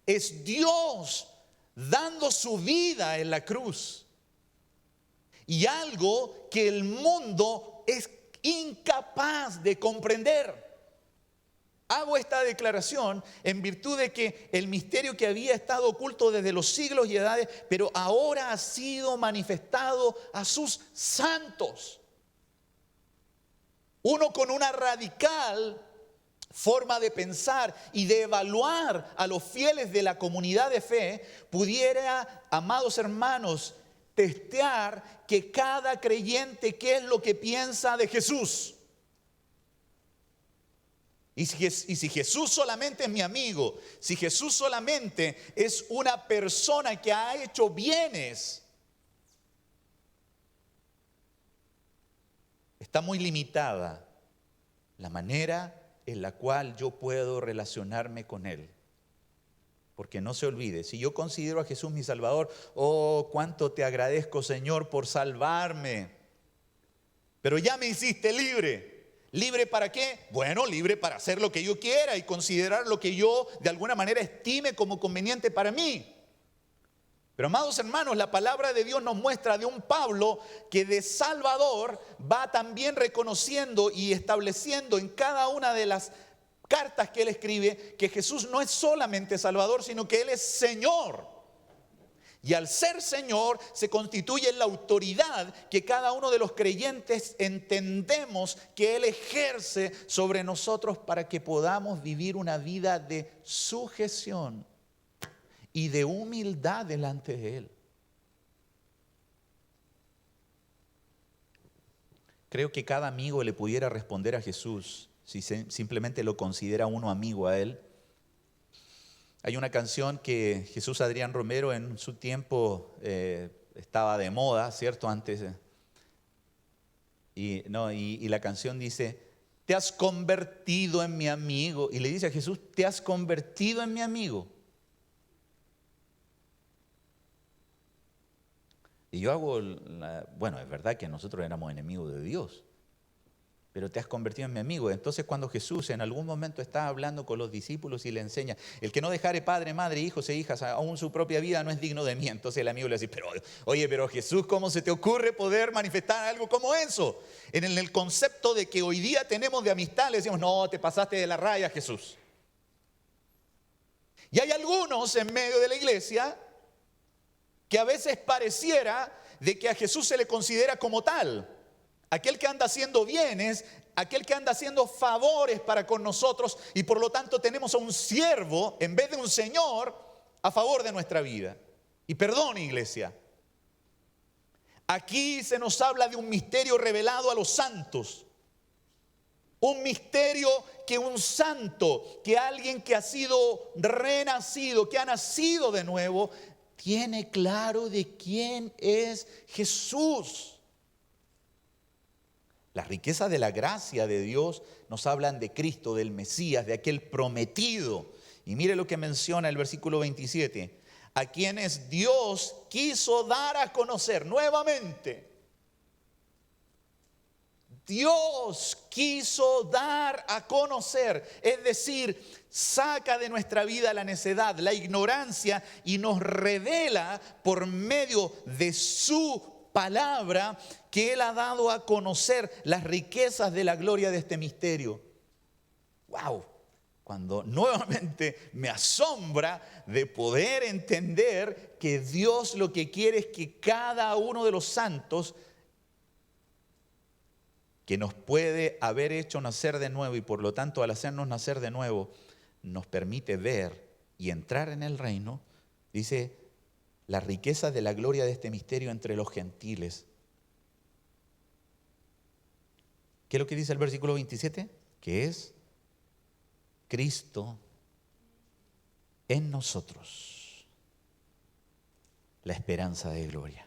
Es Dios dando su vida en la cruz. Y algo que el mundo es incapaz de comprender. Hago esta declaración en virtud de que el misterio que había estado oculto desde los siglos y edades, pero ahora ha sido manifestado a sus santos. Uno con una radical forma de pensar y de evaluar a los fieles de la comunidad de fe, pudiera, amados hermanos, testear que cada creyente qué es lo que piensa de Jesús. Y si Jesús solamente es mi amigo, si Jesús solamente es una persona que ha hecho bienes, está muy limitada la manera en la cual yo puedo relacionarme con Él. Porque no se olvide, si yo considero a Jesús mi Salvador, oh, cuánto te agradezco, Señor, por salvarme. Pero ya me hiciste libre. ¿Libre para qué? Bueno, libre para hacer lo que yo quiera y considerar lo que yo de alguna manera estime como conveniente para mí. Pero amados hermanos, la palabra de Dios nos muestra de un Pablo que de Salvador va también reconociendo y estableciendo en cada una de las cartas que él escribe que Jesús no es solamente Salvador, sino que Él es Señor. Y al ser Señor se constituye en la autoridad que cada uno de los creyentes entendemos que Él ejerce sobre nosotros para que podamos vivir una vida de sujeción y de humildad delante de Él. Creo que cada amigo le pudiera responder a Jesús si simplemente lo considera uno amigo a Él. Hay una canción que Jesús Adrián Romero en su tiempo estaba de moda, ¿cierto? Antes. Y la canción dice, te has convertido en mi amigo. Y le dice a Jesús, te has convertido en mi amigo. Y yo bueno, es verdad que nosotros éramos enemigos de Dios, pero te has convertido en mi amigo. Entonces cuando Jesús en algún momento está hablando con los discípulos y le enseña, el que no dejare padre, madre, hijos e hijas, aún su propia vida no es digno de mí. Entonces el amigo le dice, pero Jesús, ¿cómo se te ocurre poder manifestar algo como eso? En el concepto de que hoy día tenemos de amistad, le decimos, no, te pasaste de la raya, Jesús. Y hay algunos en medio de la iglesia que a veces pareciera de que a Jesús se le considera como tal. Aquel que anda haciendo bienes, aquel que anda haciendo favores para con nosotros, y por lo tanto tenemos a un siervo en vez de un señor a favor de nuestra vida. Y perdón, iglesia, aquí se nos habla de un misterio revelado a los santos. Un misterio que un santo, que alguien que ha sido renacido, que ha nacido de nuevo, tiene claro de quién es Jesús. Las riquezas de la gracia de Dios nos hablan de Cristo, del Mesías, de aquel prometido. Y mire lo que menciona el versículo 27. A quienes Dios quiso dar a conocer nuevamente. Dios quiso dar a conocer, es decir, saca de nuestra vida la necedad, la ignorancia y nos revela por medio de su palabra que Él ha dado a conocer las riquezas de la gloria de este misterio. ¡Wow! Cuando nuevamente me asombra de poder entender que Dios lo que quiere es que cada uno de los santos que nos puede haber hecho nacer de nuevo y por lo tanto al hacernos nacer de nuevo nos permite ver y entrar en el reino, dice, las riquezas de la gloria de este misterio entre los gentiles. ¿Qué es lo que dice el versículo 27? Que es Cristo en nosotros, la esperanza de gloria.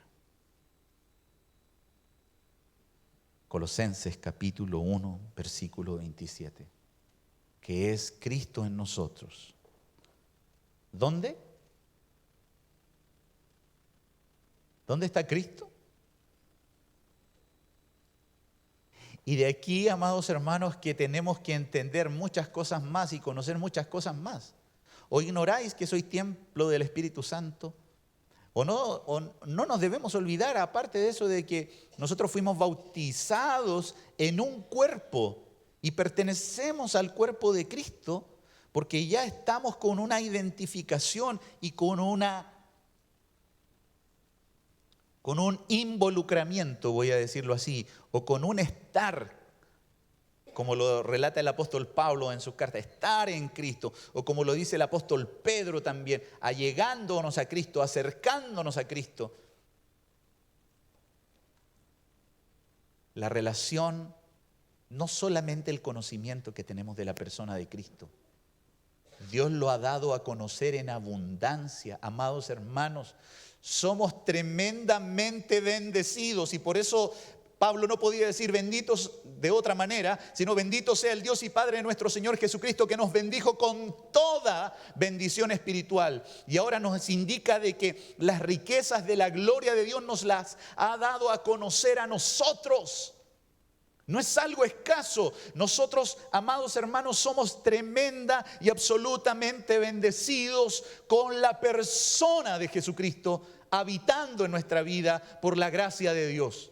Colosenses capítulo 1, versículo 27. Que es Cristo en nosotros. ¿Dónde? ¿Dónde está Cristo? Y de aquí, amados hermanos, que tenemos que entender muchas cosas más y conocer muchas cosas más. ¿O ignoráis que sois templo del Espíritu Santo? ¿O no nos debemos olvidar, aparte de eso, de que nosotros fuimos bautizados en un cuerpo y pertenecemos al cuerpo de Cristo, porque ya estamos con una identificación y con un involucramiento, voy a decirlo así, o con un estar, como lo relata el apóstol Pablo en sus cartas, estar en Cristo, o como lo dice el apóstol Pedro también, allegándonos a Cristo, acercándonos a Cristo. La relación, no solamente el conocimiento que tenemos de la persona de Cristo, Dios lo ha dado a conocer en abundancia, amados hermanos. Somos tremendamente bendecidos y por eso Pablo no podía decir benditos de otra manera, sino bendito sea el Dios y Padre de nuestro Señor Jesucristo, que nos bendijo con toda bendición espiritual. Y ahora nos indica de que las riquezas de la gloria de Dios nos las ha dado a conocer a nosotros. No es algo escaso. Nosotros, amados hermanos, somos tremenda y absolutamente bendecidos con la persona de Jesucristo habitando en nuestra vida por la gracia de Dios.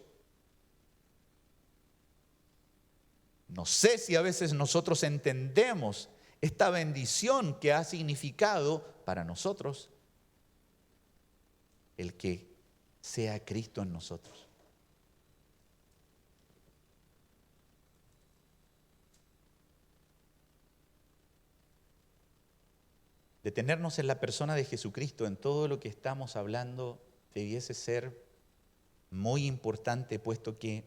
No sé si a veces nosotros entendemos esta bendición que ha significado para nosotros el que sea Cristo en nosotros. Detenernos en la persona de Jesucristo, en todo lo que estamos hablando, debiese ser muy importante, puesto que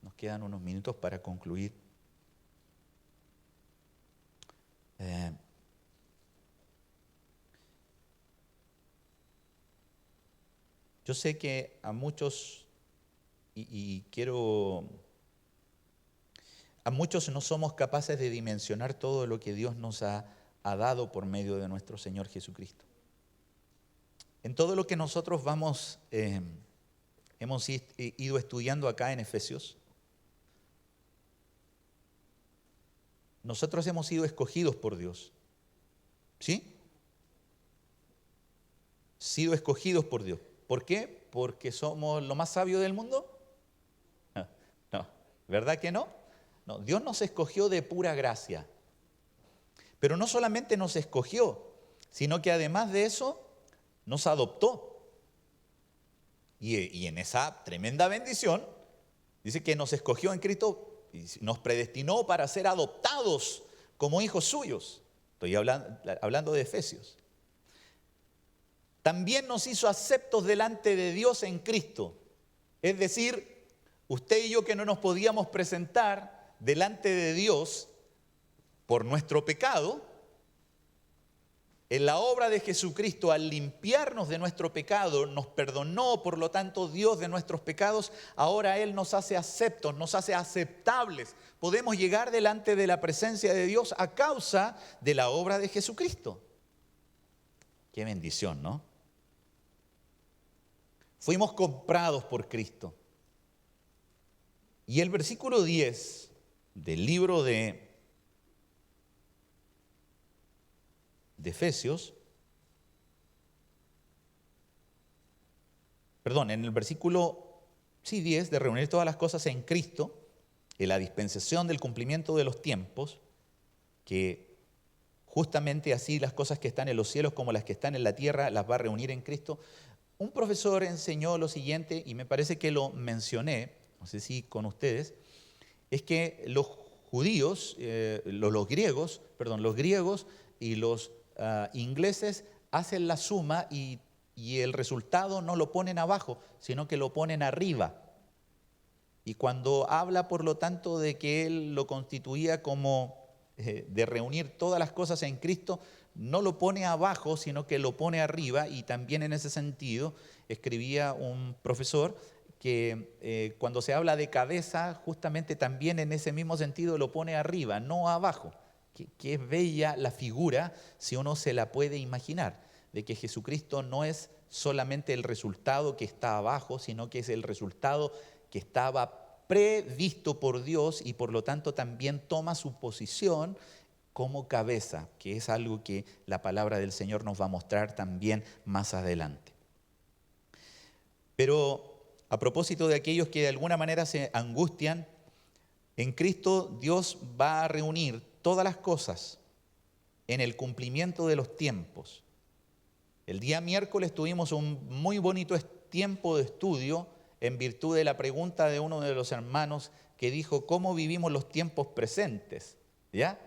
nos quedan unos minutos para concluir. Yo sé que a muchos, a muchos no somos capaces de dimensionar todo lo que Dios nos ha dado por medio de nuestro Señor Jesucristo. En todo lo que nosotros hemos ido estudiando acá en Efesios, nosotros hemos sido escogidos por Dios. ¿Sí? Sido escogidos por Dios. ¿Por qué? ¿Porque somos lo más sabio del mundo? No, ¿verdad que no? No, Dios nos escogió de pura gracia. Pero no solamente nos escogió, sino que además de eso, nos adoptó. Y en esa tremenda bendición, dice que nos escogió en Cristo y nos predestinó para ser adoptados como hijos suyos. Estoy hablando de Efesios. También nos hizo aceptos delante de Dios en Cristo. Es decir, usted y yo que no nos podíamos presentar delante de Dios por nuestro pecado, en la obra de Jesucristo, al limpiarnos de nuestro pecado, nos perdonó, por lo tanto, Dios de nuestros pecados. Ahora Él nos hace aceptos, nos hace aceptables. Podemos llegar delante de la presencia de Dios a causa de la obra de Jesucristo. Qué bendición, ¿no? Fuimos comprados por Cristo. Y el versículo 10 del libro de Efesios, en el versículo 10, de reunir todas las cosas en Cristo, en la dispensación del cumplimiento de los tiempos, que justamente así las cosas que están en los cielos como las que están en la tierra las va a reunir en Cristo. Un profesor enseñó lo siguiente, y me parece que lo mencioné, no sé si con ustedes, es que los judíos, los griegos y los ingleses hacen la suma y el resultado no lo ponen abajo, sino que lo ponen arriba. Y cuando habla, por lo tanto, de que él lo constituía como de reunir todas las cosas en Cristo, no lo pone abajo, sino que lo pone arriba. Y también en ese sentido escribía un profesor que cuando se habla de cabeza, justamente también en ese mismo sentido lo pone arriba, no abajo. Que es bella la figura, si uno se la puede imaginar, de que Jesucristo no es solamente el resultado que está abajo, sino que es el resultado que estaba previsto por Dios y por lo tanto también toma su posición como cabeza, que es algo que la palabra del Señor nos va a mostrar también más adelante. Pero a propósito de aquellos que de alguna manera se angustian, en Cristo Dios va a reunir todas las cosas en el cumplimiento de los tiempos. El día miércoles tuvimos un muy bonito tiempo de estudio en virtud de la pregunta de uno de los hermanos que dijo: ¿cómo vivimos los tiempos presentes? ¿Ya?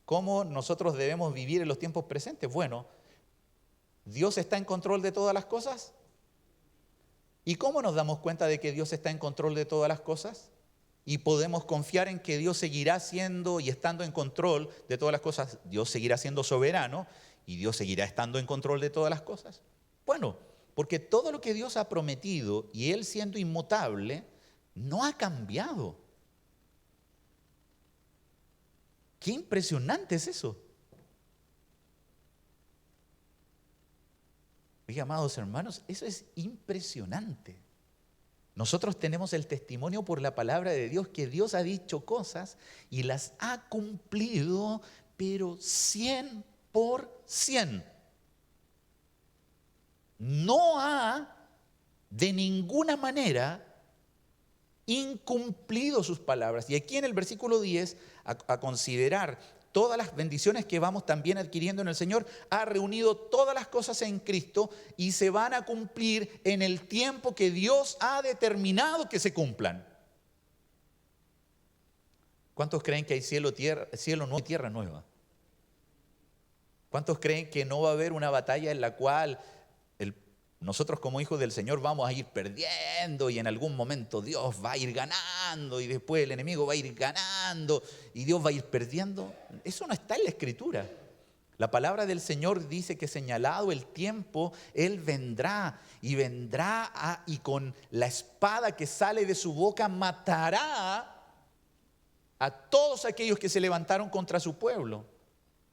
¿Cómo nosotros debemos vivir en los tiempos presentes? Bueno, ¿Dios está en control de todas las cosas? ¿Y cómo nos damos cuenta de que Dios está en control de todas las cosas? Y podemos confiar en que Dios seguirá siendo y estando en control de todas las cosas. Dios seguirá siendo soberano y Dios seguirá estando en control de todas las cosas. Bueno, porque todo lo que Dios ha prometido y Él siendo inmutable, no ha cambiado. Qué impresionante es eso. Oiga, amados hermanos, eso es impresionante. Nosotros tenemos el testimonio por la palabra de Dios que Dios ha dicho cosas y las ha cumplido, pero 100%. No ha de ninguna manera incumplido sus palabras. Y aquí en el versículo 10, a considerar todas las bendiciones que vamos también adquiriendo en el Señor, ha reunido todas las cosas en Cristo y se van a cumplir en el tiempo que Dios ha determinado que se cumplan. ¿Cuántos creen que hay cielo nuevo y tierra nueva? ¿Cuántos creen que no va a haber una batalla en la cual nosotros como hijos del Señor vamos a ir perdiendo y en algún momento Dios va a ir ganando y después el enemigo va a ir ganando y Dios va a ir perdiendo? Eso no está en la Escritura. La palabra del Señor dice que señalado el tiempo, Él vendrá y con la espada que sale de su boca matará a todos aquellos que se levantaron contra su pueblo,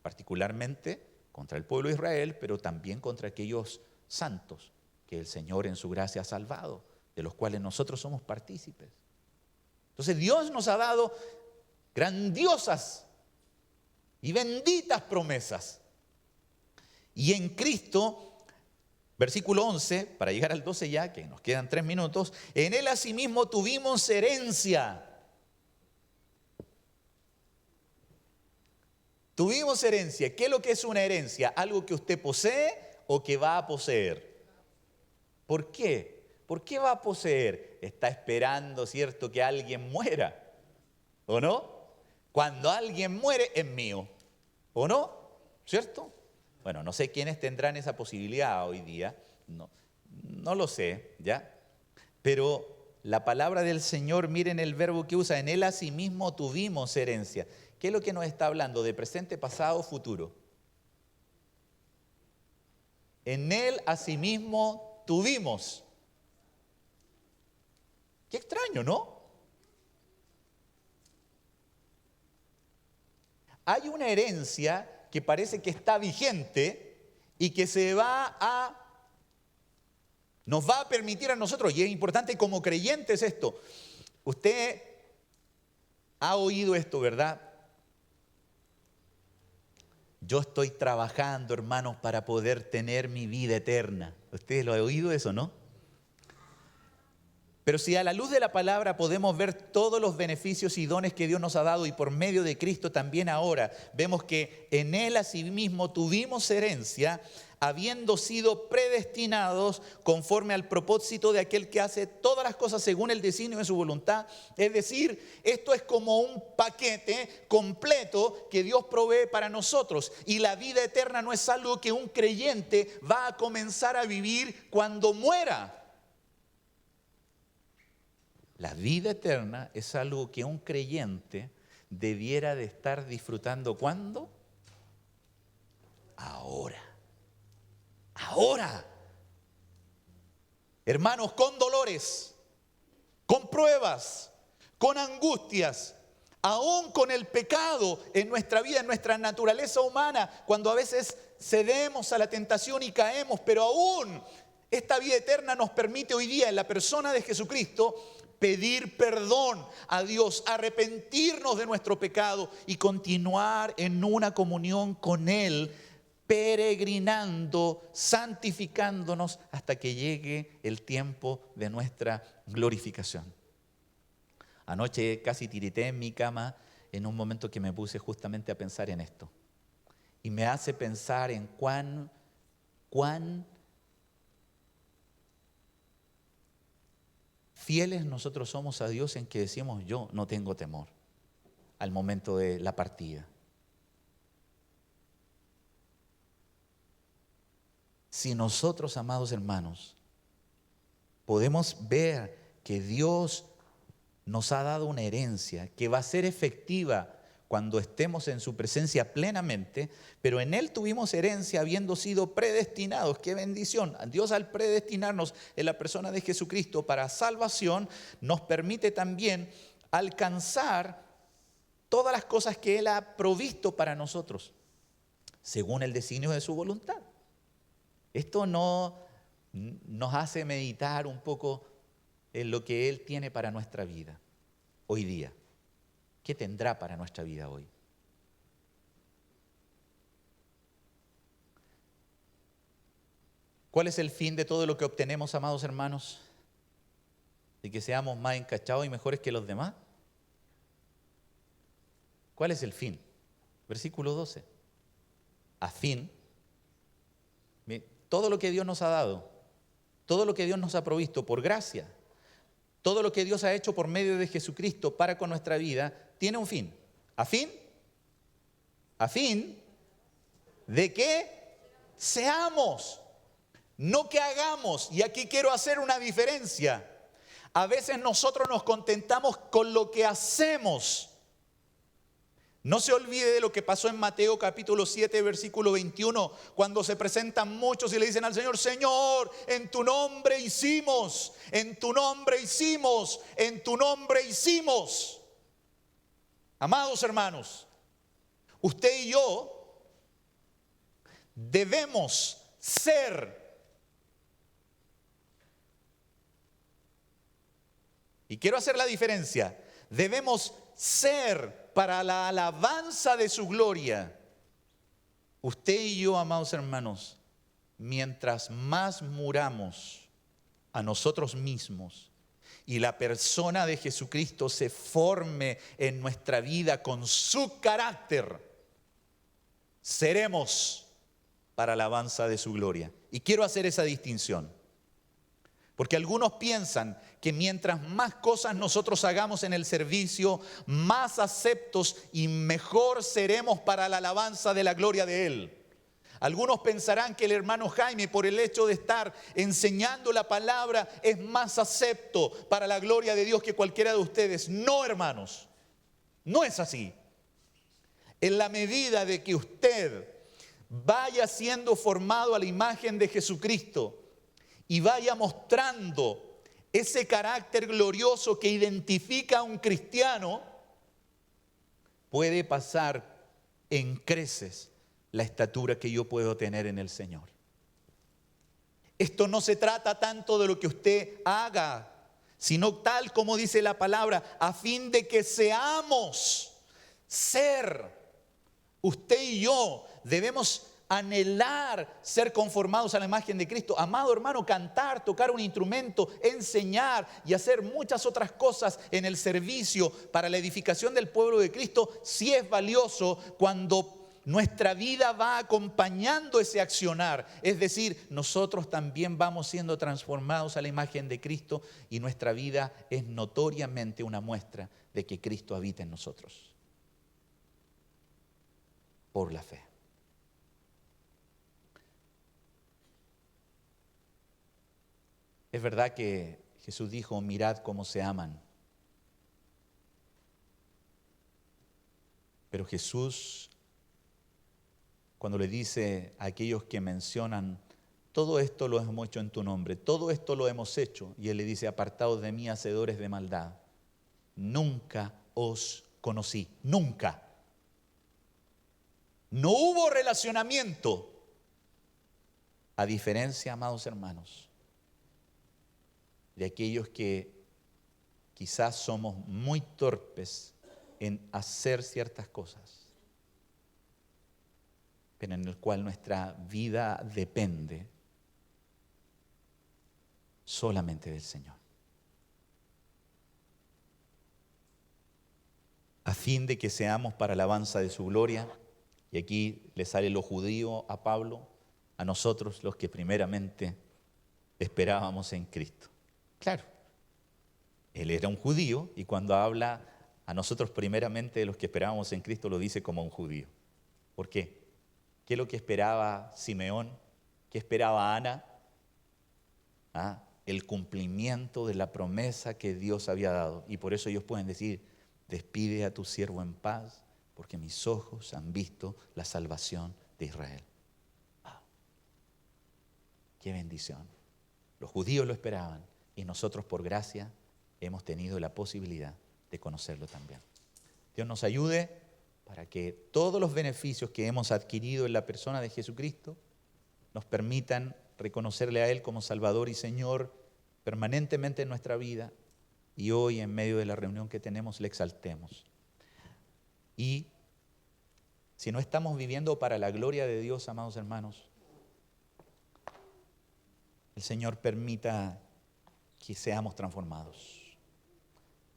particularmente contra el pueblo de Israel, pero también contra aquellos santos que el Señor en su gracia ha salvado, de los cuales nosotros somos partícipes. Entonces Dios nos ha dado grandiosas y benditas promesas. Y en Cristo, versículo 11, para llegar al 12 ya, que nos quedan 3 minutos, en Él asimismo tuvimos herencia. Tuvimos herencia. ¿Qué es lo que es una herencia? Algo que usted posee o que va a poseer. ¿Por qué? ¿Por qué va a poseer? Está esperando, ¿cierto?, que alguien muera, ¿o no? Cuando alguien muere es mío, ¿o no? ¿Cierto? Bueno, no sé quiénes tendrán esa posibilidad hoy día, no lo sé, ¿ya? Pero la palabra del Señor, miren el verbo que usa, en Él asimismo tuvimos herencia. ¿Qué es lo que nos está hablando? De presente, pasado, futuro. En Él asimismo tuvimos. Qué extraño, ¿no? Hay una herencia que parece que está vigente y que nos va a permitir a nosotros, y es importante como creyentes esto. Usted ha oído esto, ¿verdad? Yo estoy trabajando, hermanos, para poder tener mi vida eterna. ¿Ustedes lo han oído eso, no? Pero si a la luz de la palabra podemos ver todos los beneficios y dones que Dios nos ha dado y por medio de Cristo también ahora, vemos que en Él asimismo tuvimos herencia, habiendo sido predestinados conforme al propósito de aquel que hace todas las cosas según el designio de su voluntad. Es decir, esto es como un paquete completo que Dios provee para nosotros. Y la vida eterna no es algo que un creyente va a comenzar a vivir cuando muera. La vida eterna es algo que un creyente debiera de estar disfrutando. ¿Cuándo? Ahora. Ahora. Hermanos, con dolores, con pruebas, con angustias, aún con el pecado en nuestra vida, en nuestra naturaleza humana, cuando a veces cedemos a la tentación y caemos, pero aún esta vida eterna nos permite hoy día en la persona de Jesucristo pedir perdón a Dios, arrepentirnos de nuestro pecado y continuar en una comunión con Él, peregrinando, santificándonos hasta que llegue el tiempo de nuestra glorificación. Anoche casi tirité en mi cama en un momento que me puse justamente a pensar en esto. Y me hace pensar en cuán fieles nosotros somos a Dios en que decimos: yo no tengo temor al momento de la partida. Si nosotros, amados hermanos, podemos ver que Dios nos ha dado una herencia que va a ser efectiva cuando estemos en su presencia plenamente, pero en Él tuvimos herencia habiendo sido predestinados. ¡Qué bendición! Dios, al predestinarnos en la persona de Jesucristo para salvación, nos permite también alcanzar todas las cosas que Él ha provisto para nosotros, según el designio de su voluntad. Esto nos hace meditar un poco en lo que Él tiene para nuestra vida hoy día. ¿Qué tendrá para nuestra vida hoy? ¿Cuál es el fin de todo lo que obtenemos, amados hermanos? ¿De que seamos más encachados y mejores que los demás? ¿Cuál es el fin? Versículo 12. A fin, todo lo que Dios nos ha dado, todo lo que Dios nos ha provisto por gracia, todo lo que Dios ha hecho por medio de Jesucristo para con nuestra vida, tiene un fin. ¿A fin? ¿A fin? ¿De qué? Seamos, no que hagamos. Y aquí quiero hacer una diferencia. A veces nosotros nos contentamos con lo que hacemos. No se olvide de lo que pasó en Mateo capítulo 7, versículo 21, cuando se presentan muchos y le dicen al Señor: Señor, en tu nombre hicimos, en tu nombre hicimos, en tu nombre hicimos. Amados hermanos, usted y yo debemos ser. Y quiero hacer la diferencia. Debemos ser para la alabanza de su gloria. Usted y yo, amados hermanos, mientras más muramos a nosotros mismos y la persona de Jesucristo se forme en nuestra vida con su carácter, seremos para alabanza de su gloria. Y quiero hacer esa distinción. Porque algunos piensan que mientras más cosas nosotros hagamos en el servicio, más aceptos y mejor seremos para la alabanza de la gloria de Él. Algunos pensarán que el hermano Jaime, por el hecho de estar enseñando la palabra, es más acepto para la gloria de Dios que cualquiera de ustedes. No, hermanos, no es así. En la medida de que usted vaya siendo formado a la imagen de Jesucristo y vaya mostrando ese carácter glorioso que identifica a un cristiano, puede pasar en creces la estatura que yo puedo tener en el Señor. Esto no se trata tanto de lo que usted haga, sino tal como dice la palabra, a fin de que seamos ser. Usted y yo debemos anhelar ser conformados a la imagen de Cristo. Amado hermano, cantar, tocar un instrumento, enseñar y hacer muchas otras cosas en el servicio para la edificación del pueblo de Cristo, sí es valioso cuando nuestra vida va acompañando ese accionar. Es decir, nosotros también vamos siendo transformados a la imagen de Cristo y nuestra vida es notoriamente una muestra de que Cristo habita en nosotros. Por la fe. Es verdad que Jesús dijo: mirad cómo se aman. Pero Jesús, cuando le dice a aquellos que mencionan: todo esto lo hemos hecho en tu nombre, todo esto lo hemos hecho, y Él le dice: apartados de mí, hacedores de maldad, nunca os conocí, nunca. No hubo relacionamiento. A diferencia, amados hermanos, de aquellos que quizás somos muy torpes en hacer ciertas cosas, pero en el cual nuestra vida depende solamente del Señor. A fin de que seamos para alabanza de su gloria, y aquí le sale lo judío a Pablo, a nosotros los que primeramente esperábamos en Cristo. Claro, él era un judío y cuando habla a nosotros primeramente de los que esperábamos en Cristo, lo dice como un judío. ¿Por qué? ¿Qué es lo que esperaba Simeón? ¿Qué esperaba Ana? El cumplimiento de la promesa que Dios había dado. Y por eso ellos pueden decir: despide a tu siervo en paz, porque mis ojos han visto la salvación de Israel. ¡Wow! ¡Qué bendición! Los judíos lo esperaban y nosotros por gracia hemos tenido la posibilidad de conocerlo también. Dios nos ayude para que todos los beneficios que hemos adquirido en la persona de Jesucristo nos permitan reconocerle a Él como Salvador y Señor permanentemente en nuestra vida, y hoy en medio de la reunión que tenemos le exaltemos. Y si no estamos viviendo para la gloria de Dios, amados hermanos, el Señor permita que seamos transformados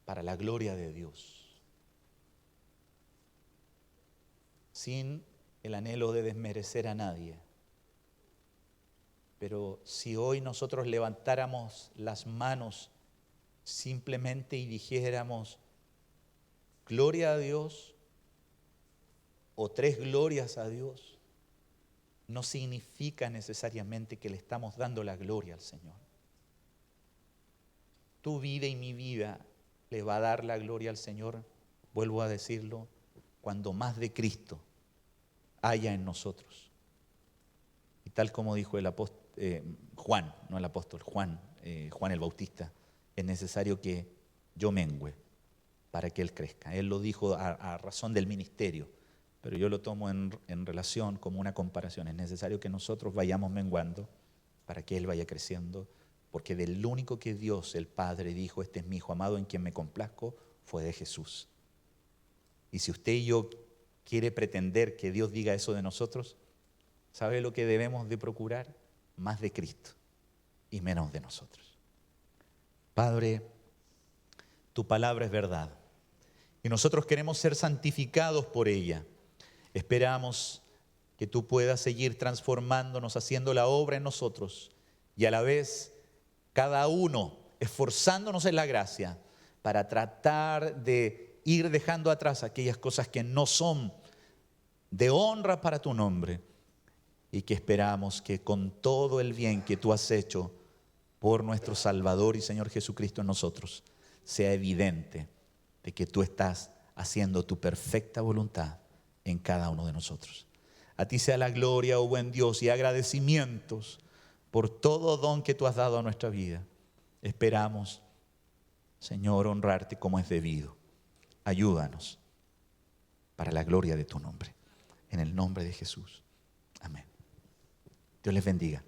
para la gloria de Dios, sin el anhelo de desmerecer a nadie. Pero si hoy nosotros levantáramos las manos simplemente y dijéramos gloria a Dios o 3 glorias a Dios, no significa necesariamente que le estamos dando la gloria al Señor. Tu vida y mi vida le va a dar la gloria al Señor, vuelvo a decirlo, cuando más de Cristo haya en nosotros. Y tal como dijo el apóstol Juan, no el apóstol, Juan el Bautista, es necesario que yo mengüe para que Él crezca. Él lo dijo a razón del ministerio, pero yo lo tomo en relación como una comparación. Es necesario que nosotros vayamos menguando para que Él vaya creciendo, porque del único que Dios, el Padre, dijo, este es mi Hijo amado en quien me complazco, fue de Jesús. Y si usted y yo quiere pretender que Dios diga eso de nosotros, ¿sabe lo que debemos de procurar? Más de Cristo y menos de nosotros. Padre, tu palabra es verdad y nosotros queremos ser santificados por ella. Esperamos que tú puedas seguir transformándonos, haciendo la obra en nosotros y a la vez cada uno esforzándonos en la gracia para tratar de ir dejando atrás aquellas cosas que no son de honra para tu nombre, y que esperamos que con todo el bien que tú has hecho por nuestro Salvador y Señor Jesucristo en nosotros, sea evidente de que tú estás haciendo tu perfecta voluntad en cada uno de nosotros. A ti sea la gloria, oh buen Dios, y agradecimientos por todo don que tú has dado a nuestra vida. Esperamos, Señor, honrarte como es debido. Ayúdanos para la gloria de tu nombre. En el nombre de Jesús. Amén. Dios les bendiga.